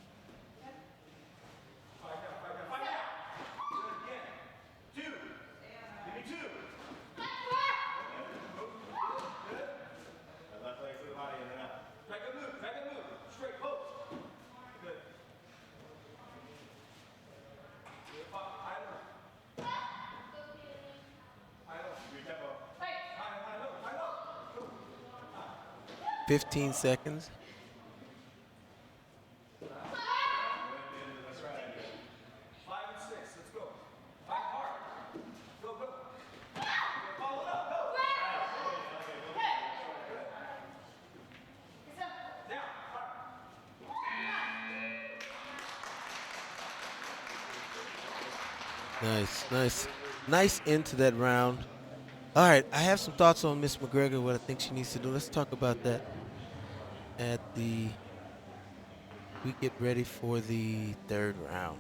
"15 seconds. Nice end to that round. All right, I have some thoughts on Miss McGregor, what I think she needs to do. Let's talk about that we get ready for the third round.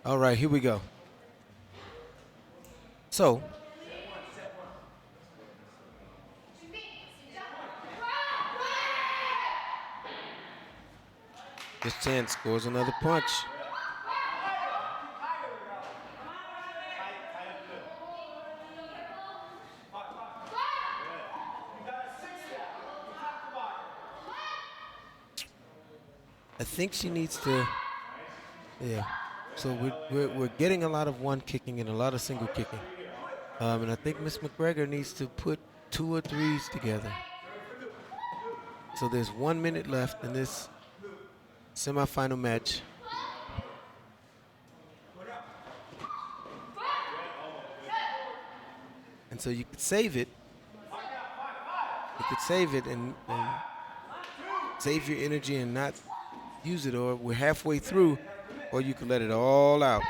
All right, here we go. So, Miss Chan scores another punch. I think she needs to, yeah. So we're getting a lot of one kicking and a lot of single kicking. And I think Miss McGregor needs to put 2 or 3s together. So there's 1 minute left in this semifinal match. And so you could save it. You could save it and save your energy and not use it, or we're halfway through, or you could let it all out.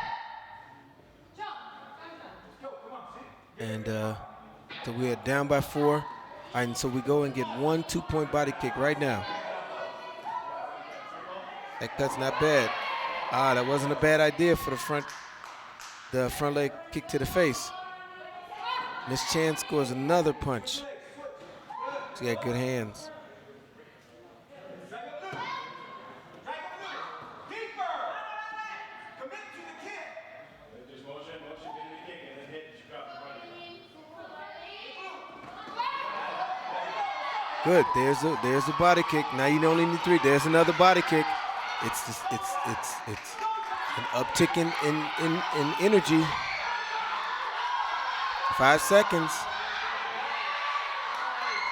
And so we are down by 4. And so we go and get 1 2-point body kick right now. That cut's not bad. That wasn't a bad idea for the front leg kick to the face. Miss Chan scores another punch. She got good hands. Good. There's a body kick. Now you only need 3. There's another body kick. It's an uptick in energy. 5 seconds.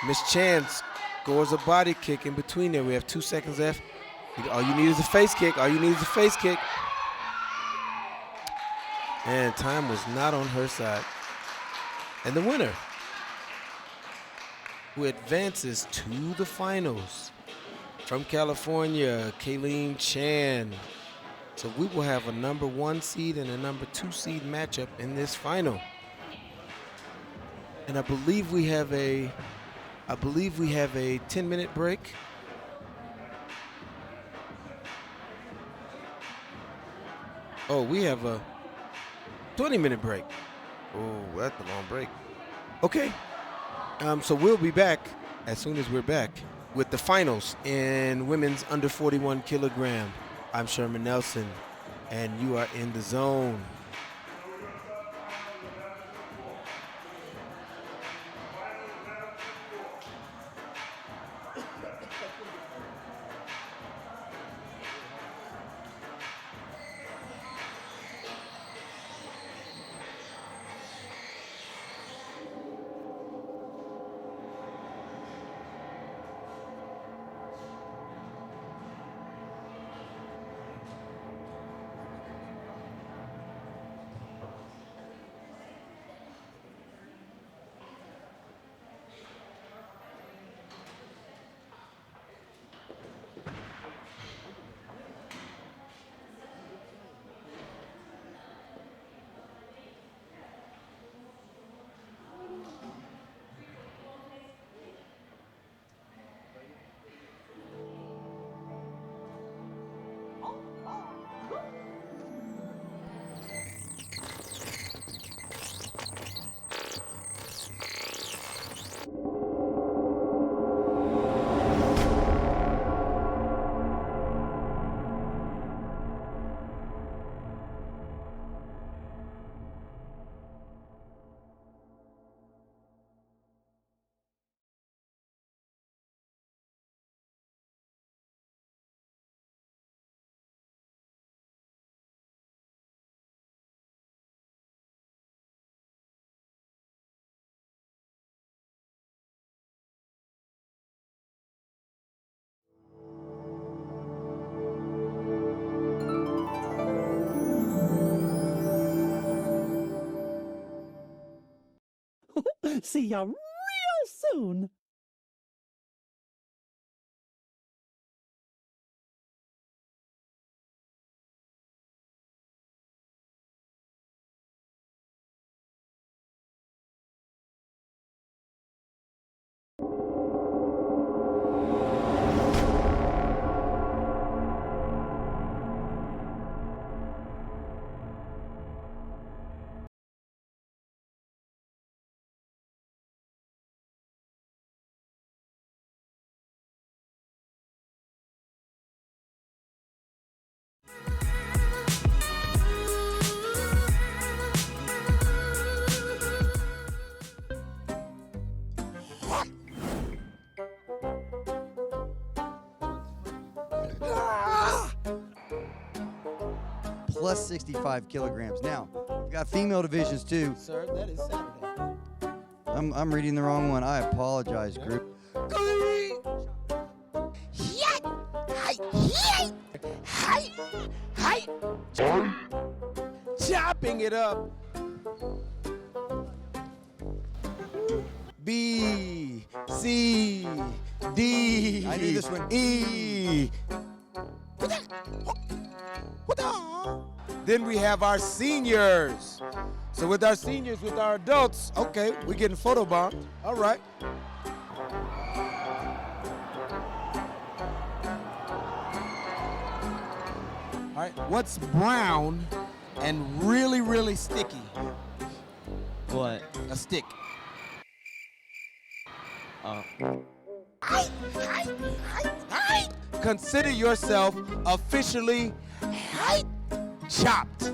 Miss Chan scores a body kick in between there. We have 2 seconds left. All you need is a face kick. And time was not on her side. And the winner, who advances to the finals, from California, Kayleen Chan. So we will have a number 1 seed and a number 2 seed matchup in this final. And I believe we have a 10-minute break. Oh, we have a 20-minute break. Oh, that's a long break. Okay. So we'll be back as soon as we're back with the finals in women's under 41 kilogram. I'm Sherman Nelson, and you are in the zone. See ya real soon. Plus 65 kilograms. Now, we got female divisions too. Sir, that is Saturday. I'm reading the wrong one. I apologize, group. Chopping it up. B, C, D, I knew this one. E. Then we have our seniors. So with our seniors, with our adults, okay, we're getting photobombed. All right. All right, what's brown and really, really sticky? What? A stick. Consider yourself officially chopped.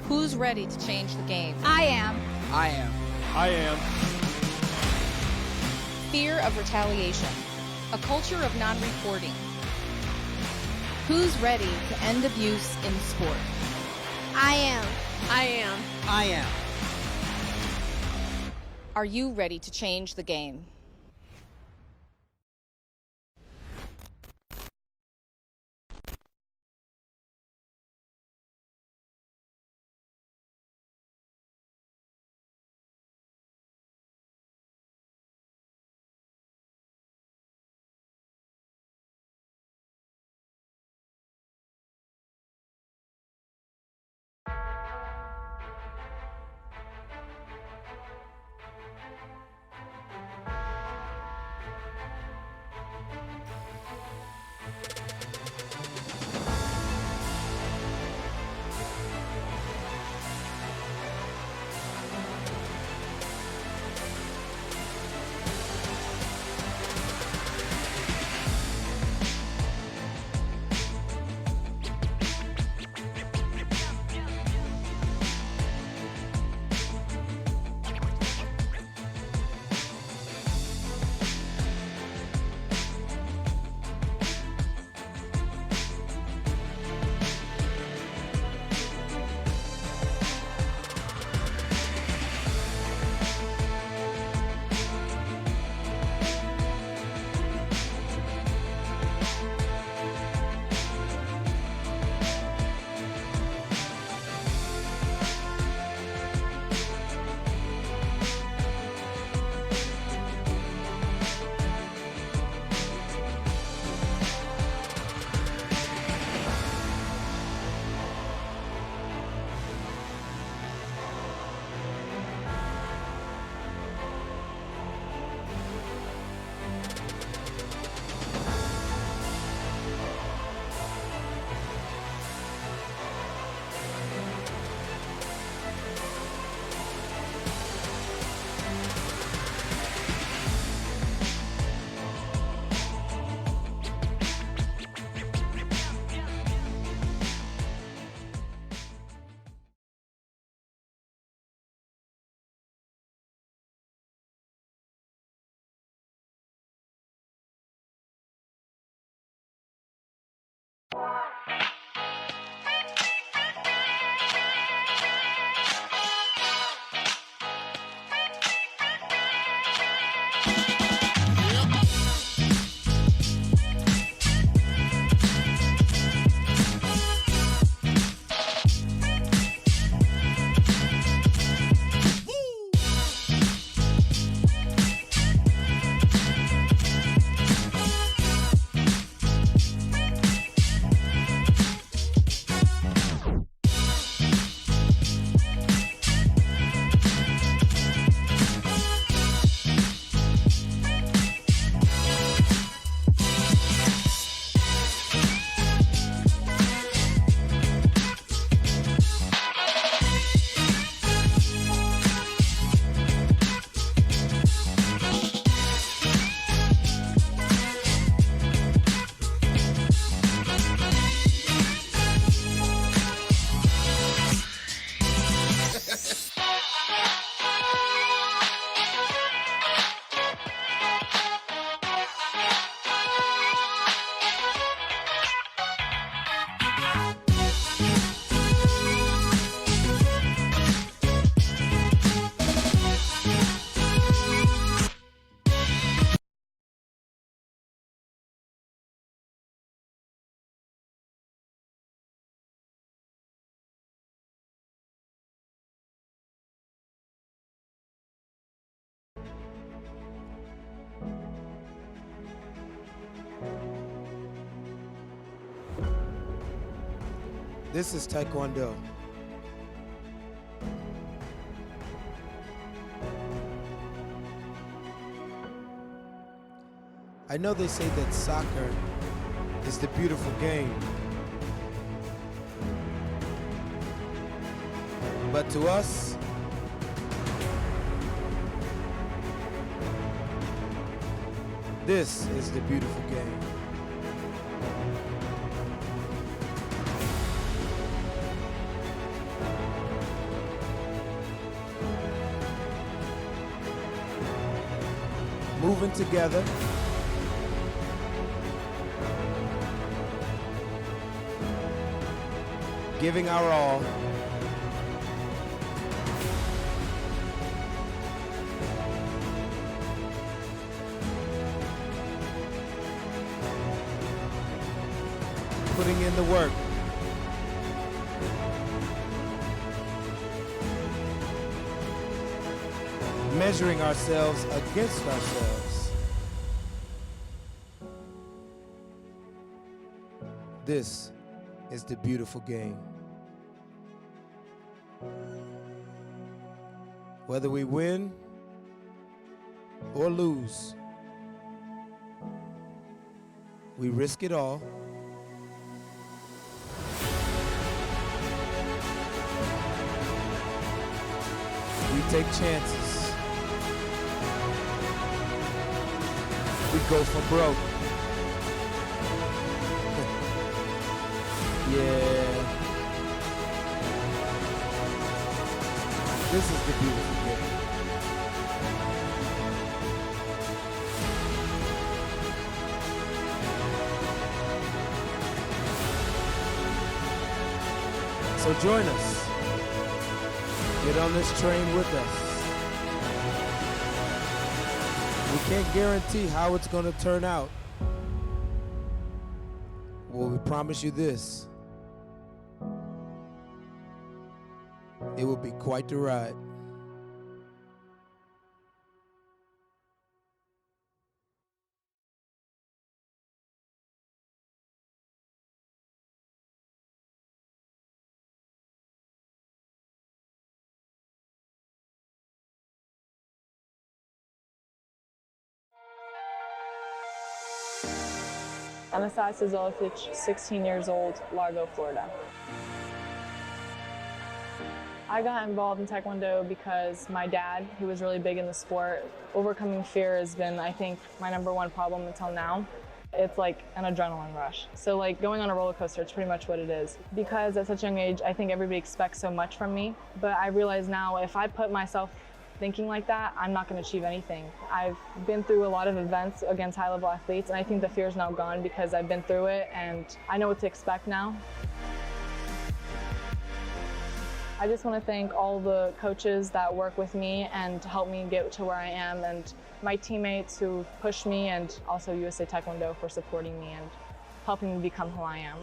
Who's ready to change the game? I am. I am. I am. Fear of retaliation. A culture of non-reporting. Who's ready to end abuse in sport? I am. I am. I am. Are you ready to change the game? This is Taekwondo. I know they say that soccer is the beautiful game, but to us, this is the beautiful game. Moving together, giving our all, putting in the work, measuring ourselves against ourselves. This is the beautiful game. Whether we win or lose, we risk it all. We take chances. We go for broke. Yeah. This is the beautiful game. So join us. Get on this train with us. We can't guarantee how it's going to turn out. Well, we promise you this. It will be quite the ride. Anastasia Zolofich, 16 years old, Largo, Florida. I got involved in Taekwondo because my dad, he was really big in the sport. Overcoming fear has been, I think, my #1 problem until now. It's like an adrenaline rush. So like going on a roller coaster, it's pretty much what it is. Because at such a young age, I think everybody expects so much from me. But I realize now if I put myself thinking like that, I'm not going to achieve anything. I've been through a lot of events against high-level athletes, and I think the fear is now gone because I've been through it and I know what to expect now. I just want to thank all the coaches that work with me and help me get to where I am, and my teammates who pushed me, and also USA Taekwondo for supporting me and helping me become who I am.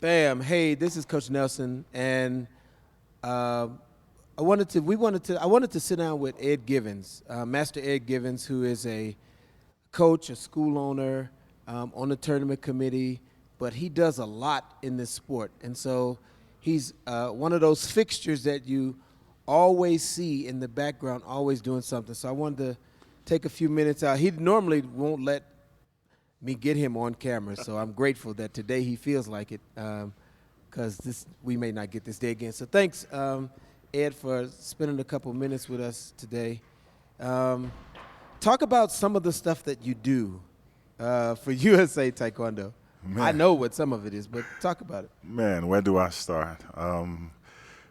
Bam. Hey, this is Coach Nelson, and I wanted to sit down with Ed Givens, Master Ed Givens, who is a coach, a school owner, on the tournament committee, but he does a lot in this sport, and so he's one of those fixtures that you always see in the background, always doing something. So I wanted to take a few minutes out. He normally won't let me get him on camera, so I'm grateful that today he feels like it, because we may not get this day again. So thanks, Ed, for spending a couple minutes with us today. Talk about some of the stuff that you do for USA Taekwondo. Man. I know what some of it is, but talk about it. Man, where do I start?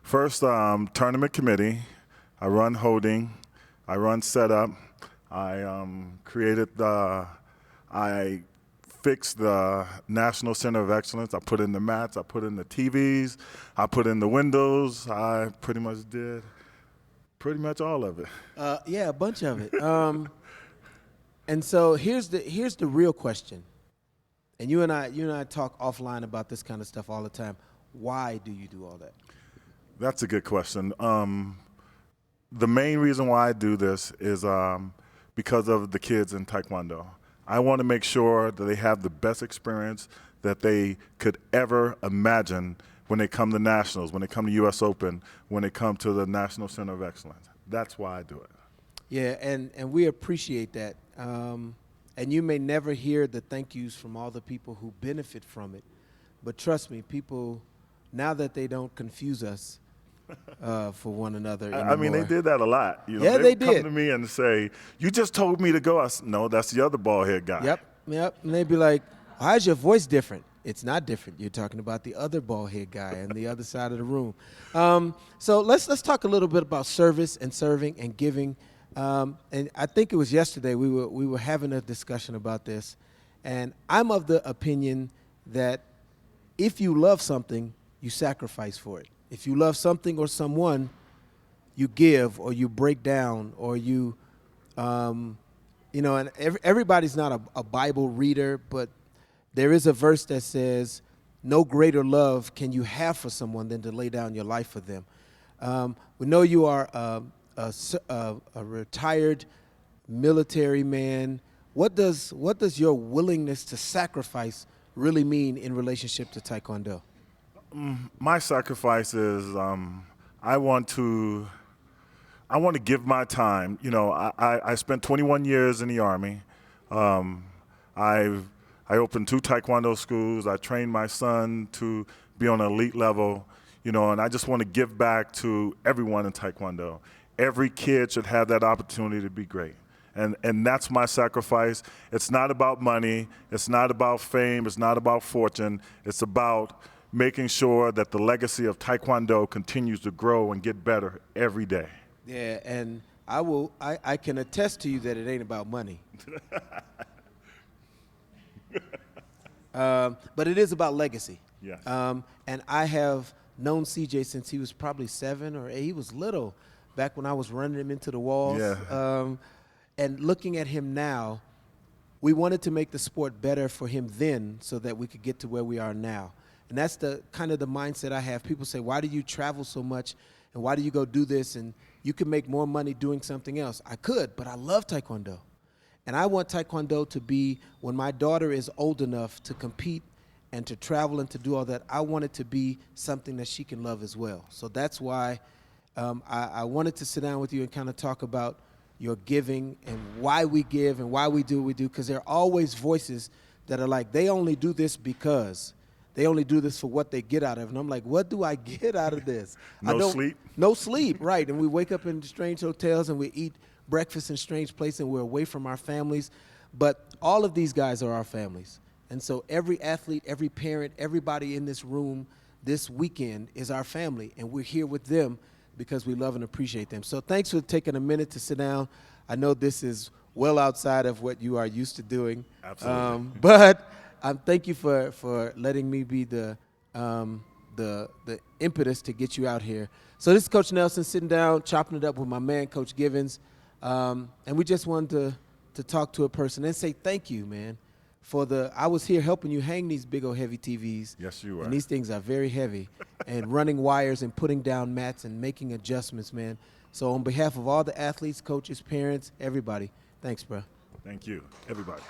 First, tournament committee. I run holding. I run setup. I I fixed the National Center of Excellence. I put in the mats. I put in the TVs. I put in the windows. I pretty much did all of it. Yeah, a bunch of it. And so here's the real question. And you and I talk offline about this kind of stuff all the time. Why do you do all that? That's a good question. The main reason why I do this is because of the kids in Taekwondo. I want to make sure that they have the best experience that they could ever imagine when they come to nationals, when they come to U.S. Open, when they come to the National Center of Excellence. That's why I do it. Yeah, and we appreciate that. And you may never hear the thank yous from all the people who benefit from it. But trust me, people, now that they don't confuse us for one another anymore. I mean, they did that a lot. You know, Yeah, they come did. to me and say, "You just told me to go." I said, "No, that's the other bald head guy." Yep. And they'd be like, "Why is your voice different?" It's not different. You're talking about the other bald head guy on the other side of the room. So let's talk a little bit about service and serving and giving. And I think it was yesterday we were having a discussion about this, and I'm of the opinion that if you love something, you sacrifice for it. If you love something or someone, you give or you break down or you, and everybody's not a Bible reader, but there is a verse that says, no greater love can you have for someone than to lay down your life for them. We know you are a retired military man. What does your willingness to sacrifice really mean in relationship to Taekwondo? My sacrifice is I want to give my time. You know, I spent 21 years in the Army. I opened 2 Taekwondo schools. I trained my son to be on an elite level, you know, and I just want to give back to everyone in Taekwondo. Every kid should have that opportunity to be great. And that's my sacrifice. It's not about money. It's not about fame. It's not about fortune. It's about making sure that the legacy of Taekwondo continues to grow and get better every day. Yeah, and I can attest to you that it ain't about money. But it is about legacy. Yes. And I have known CJ since he was probably 7 or 8. He was little back when I was running him into the walls. Yeah. And looking at him now, we wanted to make the sport better for him then so that we could get to where we are now. And that's the kind of the mindset I have. People say, why do you travel so much and why do you go do this and you can make more money doing something else? I could, but I love Taekwondo. And I want Taekwondo to be, when my daughter is old enough to compete and to travel and to do all that, I want it to be something that she can love as well. So that's why I wanted to sit down with you and kind of talk about your giving and why we give and why we do what we do, because there are always voices that are like, they only do this because. They only do this for what they get out of it. And I'm like, what do I get out of this? No sleep. No sleep, right. And we wake up in strange hotels and we eat breakfast in strange places and we're away from our families. But all of these guys are our families. And so every athlete, every parent, everybody in this room this weekend is our family. And we're here with them because we love and appreciate them. So thanks for taking a minute to sit down. I know this is well outside of what you are used to doing. Absolutely. But thank you for letting me be the impetus to get you out here. So this is Coach Nelson sitting down, chopping it up with my man, Coach Givens. And we just wanted to talk to a person and say thank you, man, I was here helping you hang these big old heavy TVs. Yes, you were. And these things are very heavy. And running wires and putting down mats and making adjustments, man. So on behalf of all the athletes, coaches, parents, everybody, thanks, bro. Thank you, everybody.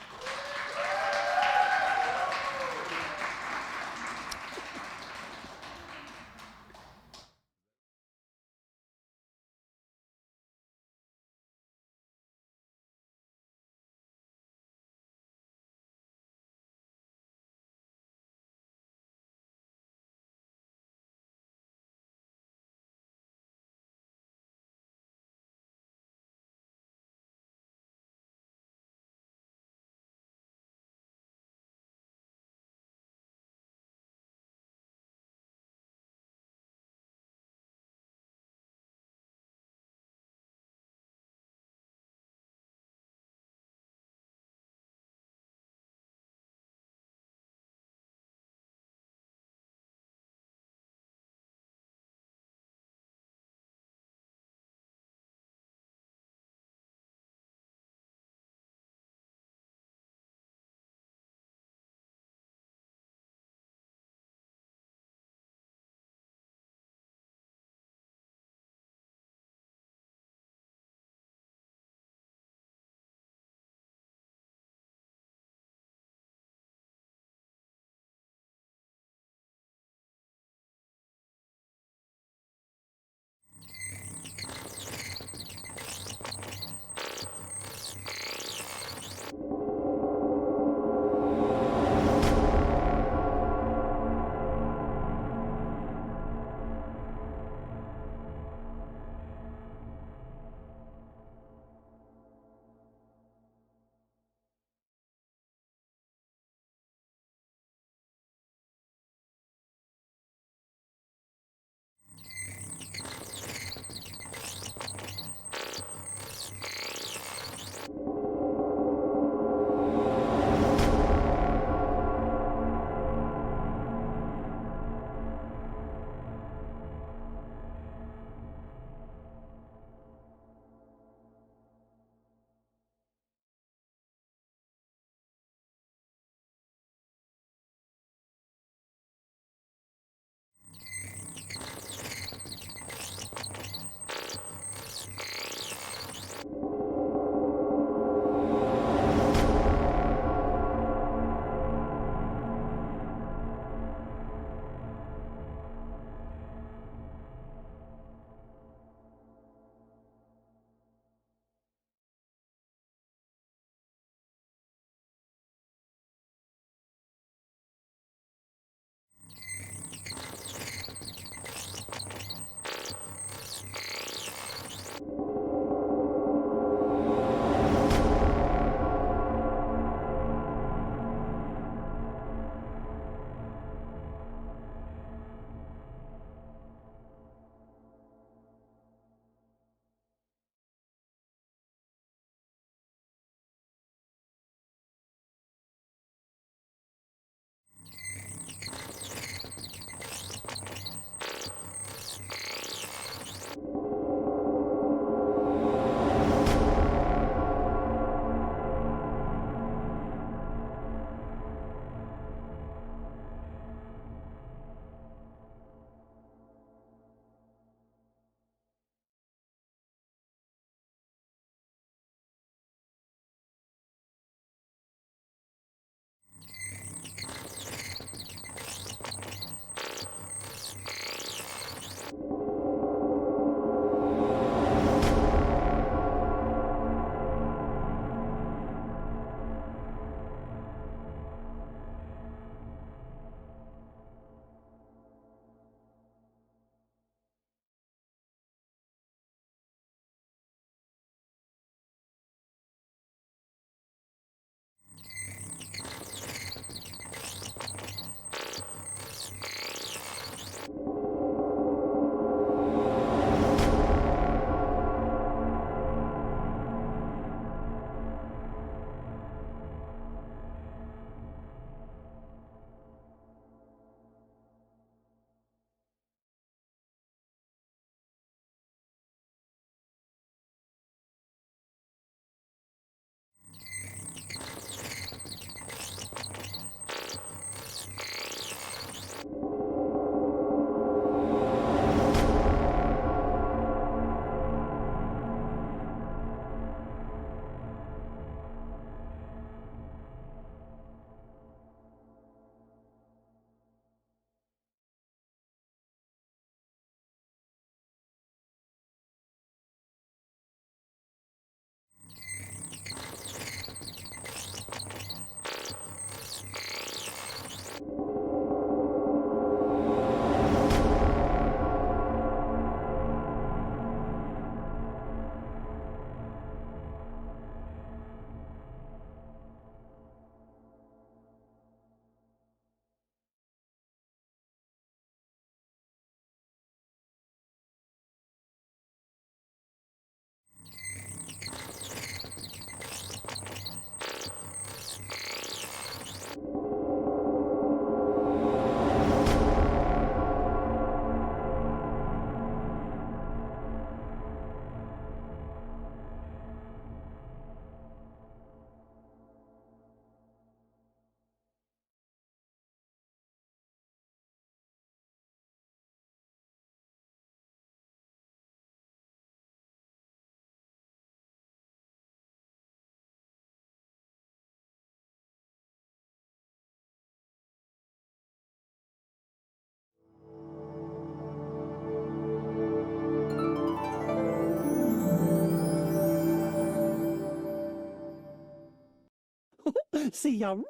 See ya real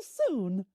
soon.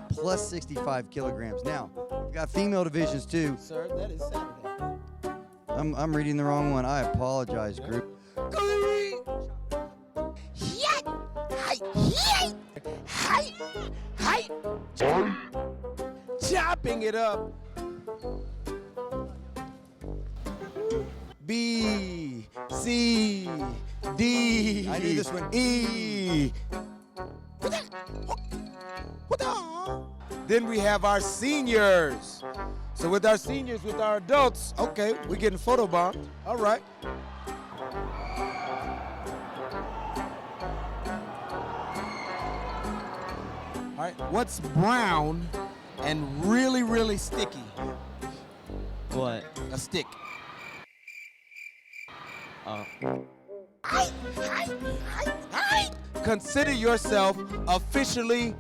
Plus 65 kilograms. Now, we got female divisions too. Sir, that is Saturday. I'm reading the wrong one. I apologize, group. Chopping it up. B, C, D, I knew this one. E. Then we have our seniors. So with our seniors, with our adults, okay, we're getting photobombed. All right. All right, what's brown and really, really sticky? What? A stick. Oh. Consider yourself officially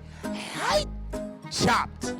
chopped.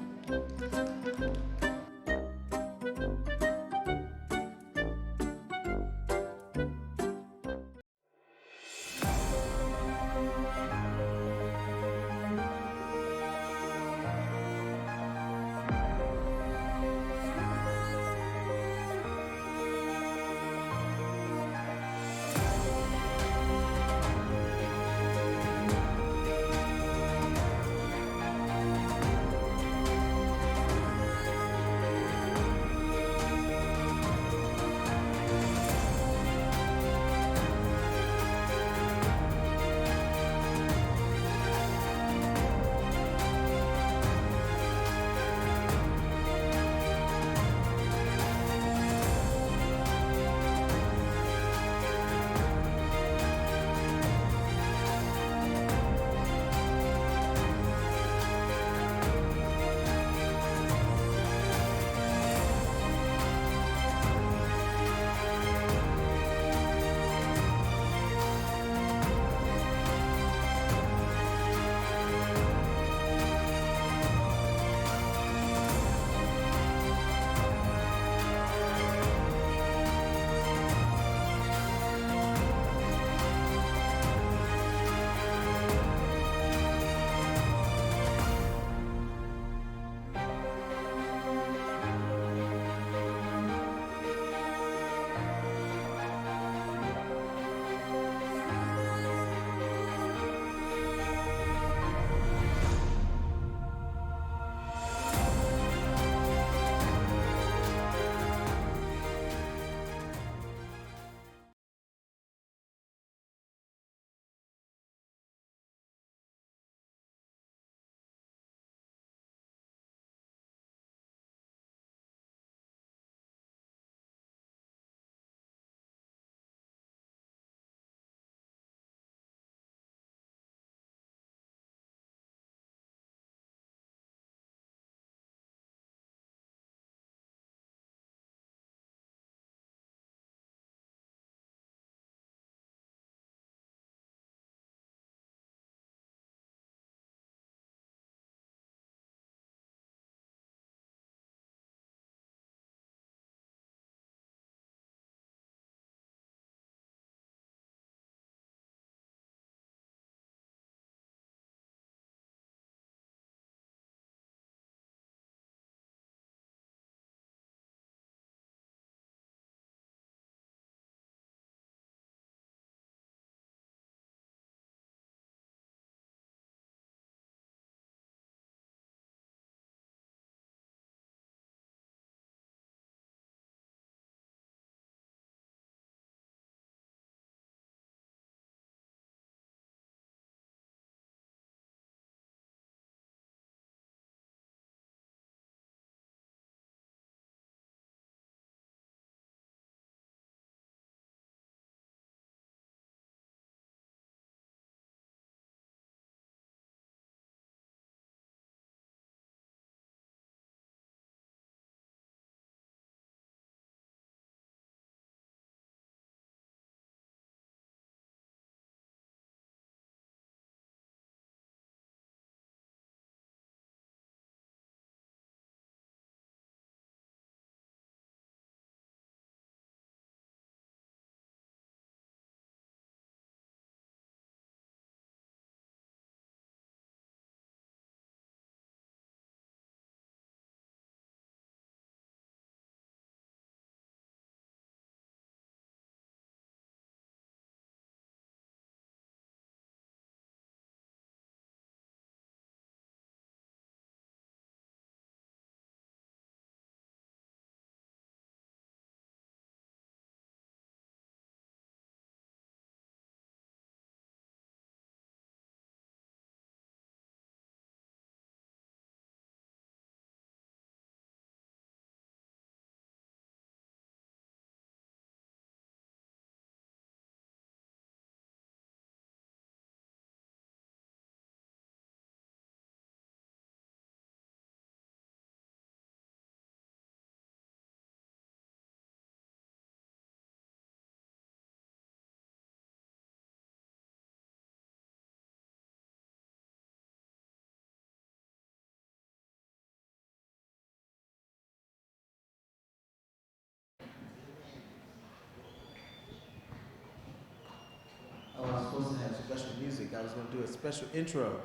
supposed to have special music. I was going to do a special intro.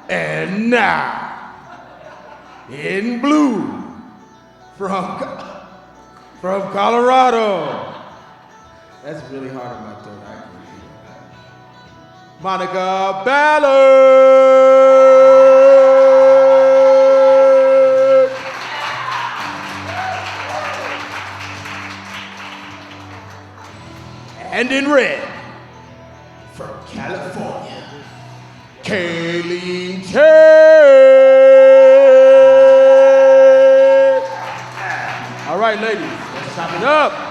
And now, in blue, from Colorado. That's really hard on my throat. I can't do that. Monica Ballard. And in red, from California, Kaylee Ted. All right, ladies, let's chop it up.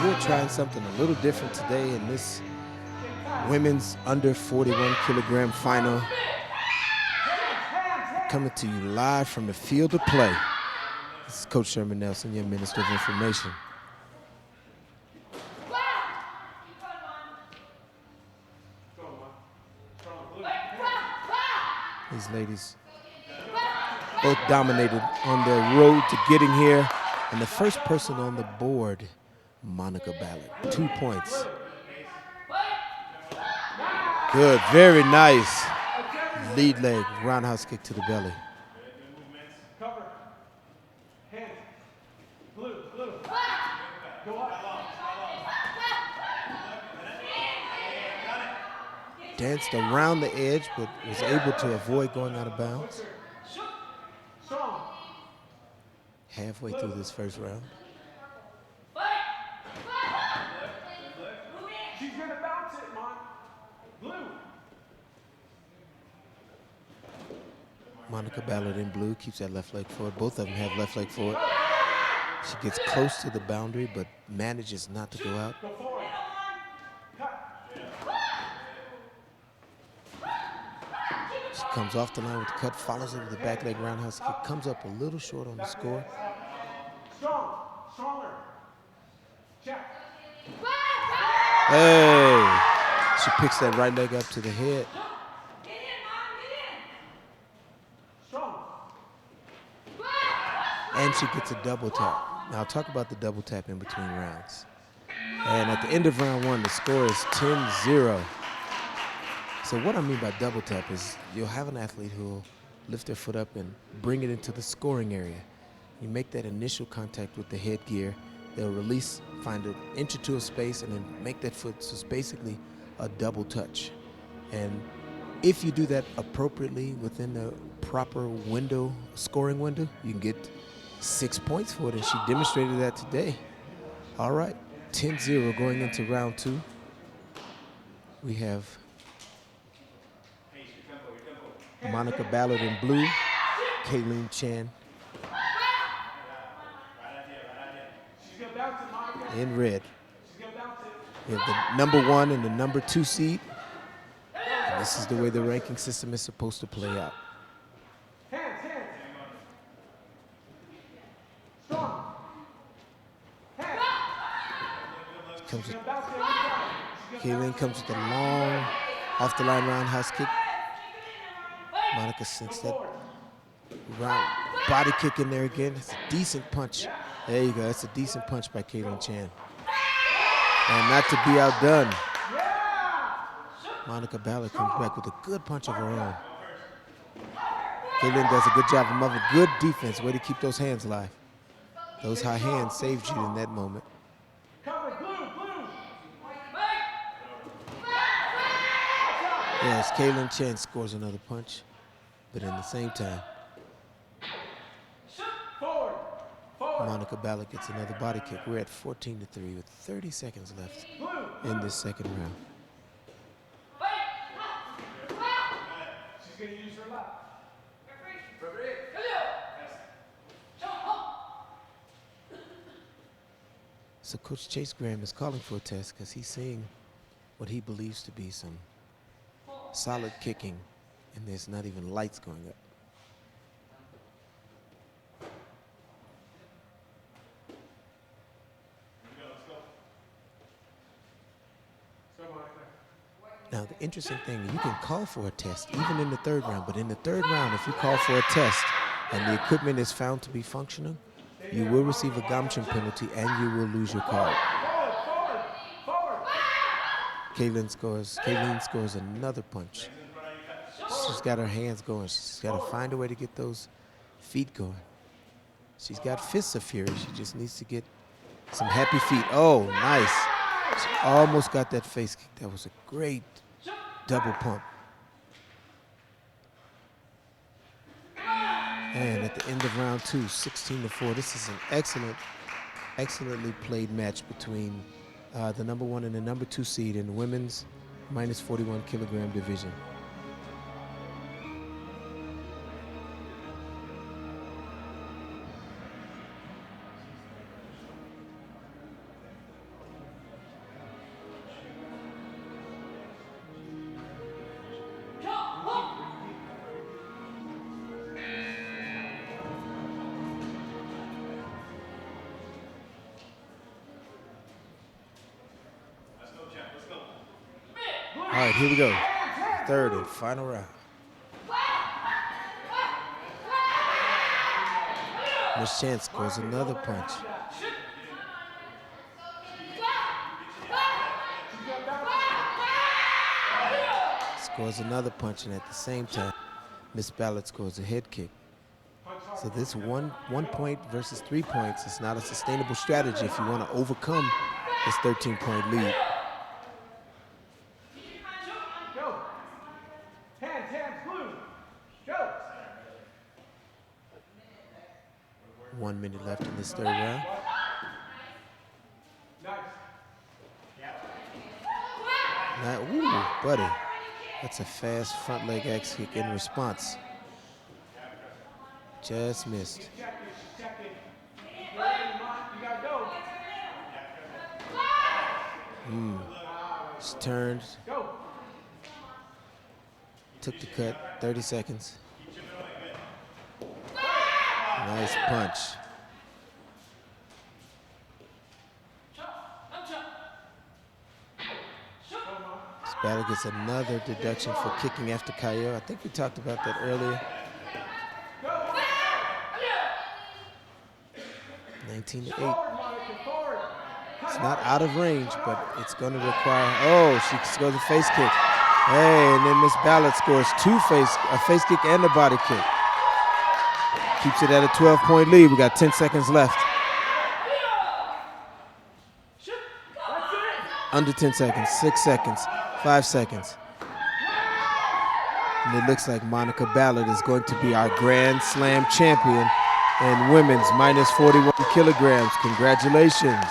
We're trying something a little different today in this women's under 41 kilogram final. Coming to you live from the field of play. This is Coach Sherman Nelson, your Minister of Information. These ladies both dominated on their road to getting here. And the first person on the board, Monica Ballard, 2 points. Good, very nice. Lead leg, roundhouse kick to the belly. Danced around the edge, but was able to avoid going out of bounds. Halfway through this first round. She's gonna bounce it, Mon. Blue. Monica Ballard in blue keeps that left leg forward. Both of them have left leg forward. She gets close to the boundary, but manages not to go out. She comes off the line with the cut, follows it with the back leg roundhouse kick, comes up a little short on the score. Strong, stronger. Check. Hey, she picks that right leg up to the head. And she gets a double tap. Now I'll talk about the double tap in between rounds. And at the end of round one, the score is 10-0. So what I mean by double tap is you'll have an athlete who will lift their foot up and bring it into the scoring area. You make that initial contact with the headgear. They'll release, find an inch or two of space, and then make that foot. So it's basically a double touch. And if you do that appropriately within the proper window, scoring window, you can get 6 points for it, and she demonstrated that today. All right, 10-0 going into round two. We have Monica Ballard in blue, Kayleen Chan in red. We have the #1 and the #2 seed. And this is the way the ranking system is supposed to play out. Kayleen comes with a long off the line roundhouse kick. Monica sinks that round body kick in there again. It's a decent punch. There you go. That's a decent punch by Kayleen Chan. And not to be outdone, Monica Ballard comes back with a good punch of her own. Kayleen does a good job of good defense. Way to keep those hands live. Those high hands saved you in that moment. Yes, Kayleen Chan scores another punch, but in the same time, Monica Ballard gets another body kick. We're at 14-3 with 30 seconds left in this second round. She's going to use her left. So Coach Chase Graham is calling for a test because he's seeing what he believes to be some solid kicking, and there's not even lights going up. Now, the interesting thing, you can call for a test even in the third round, but in the third round, if you call for a test and the equipment is found to be functional, you will receive a Gamchin penalty and you will lose your card. Kaylin scores another punch. She's got her hands going. She's got to find a way to get those feet going. She's got fists of fury. She just needs to get some happy feet. Oh, nice. She almost got that face kick. That was a great double pump. And at the end of round 2, 16-4. This is an excellently played match between the number 1 and the number 2 seed in the women's minus 41 kilogram division. All right, here we go. Third and final round. Miss Chance scores another punch. Scores another punch, and at the same time, Miss Ballard scores a head kick. So this one point versus 3 points is not a sustainable strategy if you want to overcome this 13-point lead. Blue. Go. 1 minute left in this third round. Now, ooh, buddy. That's a fast front leg X kick in response. Just missed. She turned. Took the cut, 30 seconds. Nice punch. Ballard gets another deduction for kicking after KO. I think we talked about that earlier. 19-8. It's not out of range, but it's going to require, oh, she scores a face kick. Hey, and then Miss Ballard scores a face kick and a body kick. Keeps it at a 12-point lead. We got 10 seconds left. Under 10 seconds, 6 seconds, 5 seconds. And it looks like Monica Ballard is going to be our Grand Slam champion in women's minus 41 kilograms. Congratulations.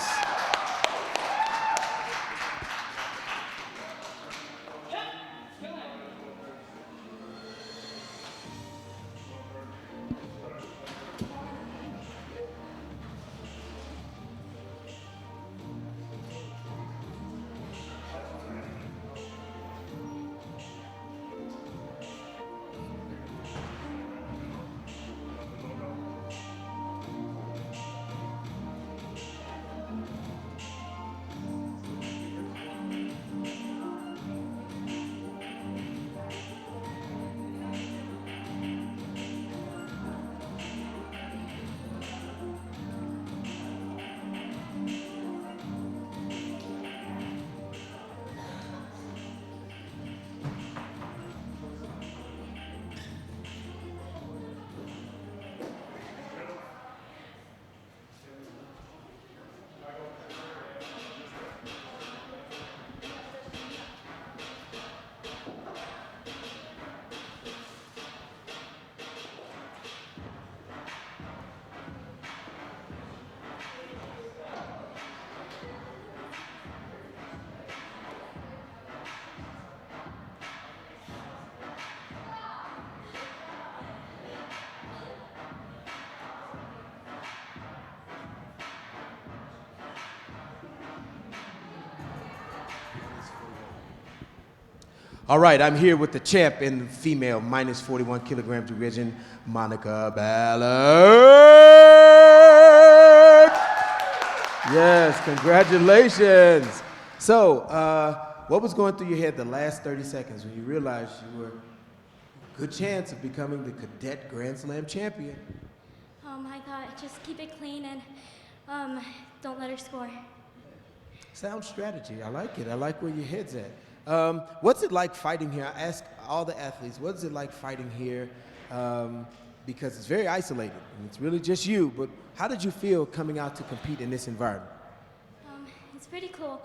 All right, I'm here with the champ in the female minus 41 kilogram division, Monica Ballard. Yes, congratulations. So, what was going through your head the last 30 seconds when you realized you were a good chance of becoming the Cadet Grand Slam champion? I thought just keep it clean and don't let her score. Sound strategy. I like it. I like where your head's at. What's it like fighting here? I ask all the athletes, what is it like fighting here? Because it's very isolated, and it's really just you, but how did you feel coming out to compete in this environment? It's pretty cool.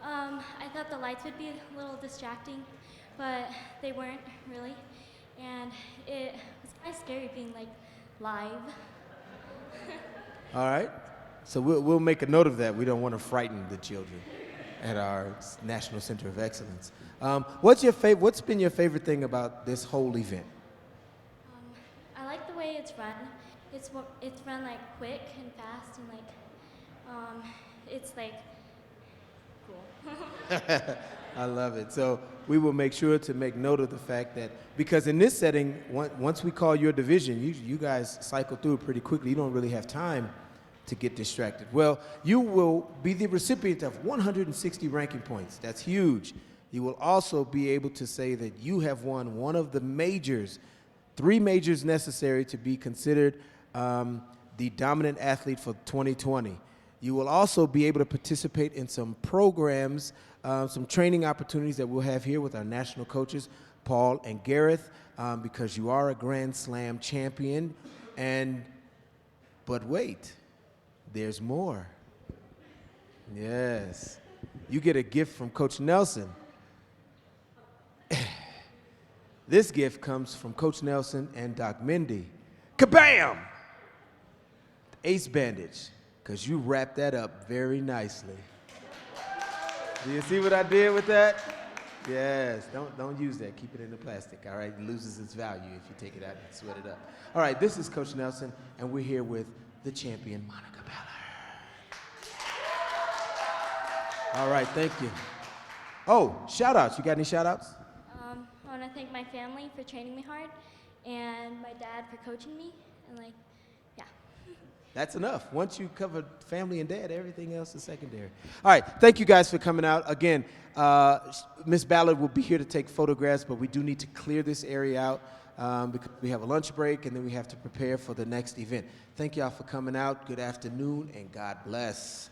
I thought the lights would be a little distracting, but they weren't really. And it was kind of scary being like live. All right. So we'll make a note of that. We don't want to frighten the children at our National Center of Excellence. What's been your favorite thing about this whole event? I like the way it's run. It's run like quick and fast and like it's like cool. I love it. So we will make sure to make note of the fact that, because in this setting, once we call your division, you guys cycle through it pretty quickly. You don't really have time to get distracted. Well, you will be the recipient of 160 ranking points. That's huge. You will also be able to say that you have won one of the majors, 3 majors necessary to be considered the dominant athlete for 2020. You will also be able to participate in some programs, some training opportunities that we'll have here with our national coaches, Paul and Gareth, because you are a Grand Slam champion. But wait, there's more. Yes. You get a gift from Coach Nelson. This gift comes from Coach Nelson and Doc Mindy. Kabam! Ace bandage, because you wrapped that up very nicely. Do you see what I did with that? Yes, don't use that. Keep it in the plastic, all right? It loses its value if you take it out and sweat it up. All right, this is Coach Nelson, and we're here with the champion, Monica Ballard. All right, thank you. Oh, shout-outs. You got any shout-outs? I want to thank my family for training me hard and my dad for coaching me and like, yeah. That's enough. Once you cover family and dad, everything else is secondary. All right, thank you guys for coming out. Again, Miss Ballard will be here to take photographs, but we do need to clear this area out because we have a lunch break and then we have to prepare for the next event. Thank y'all for coming out. Good afternoon and God bless.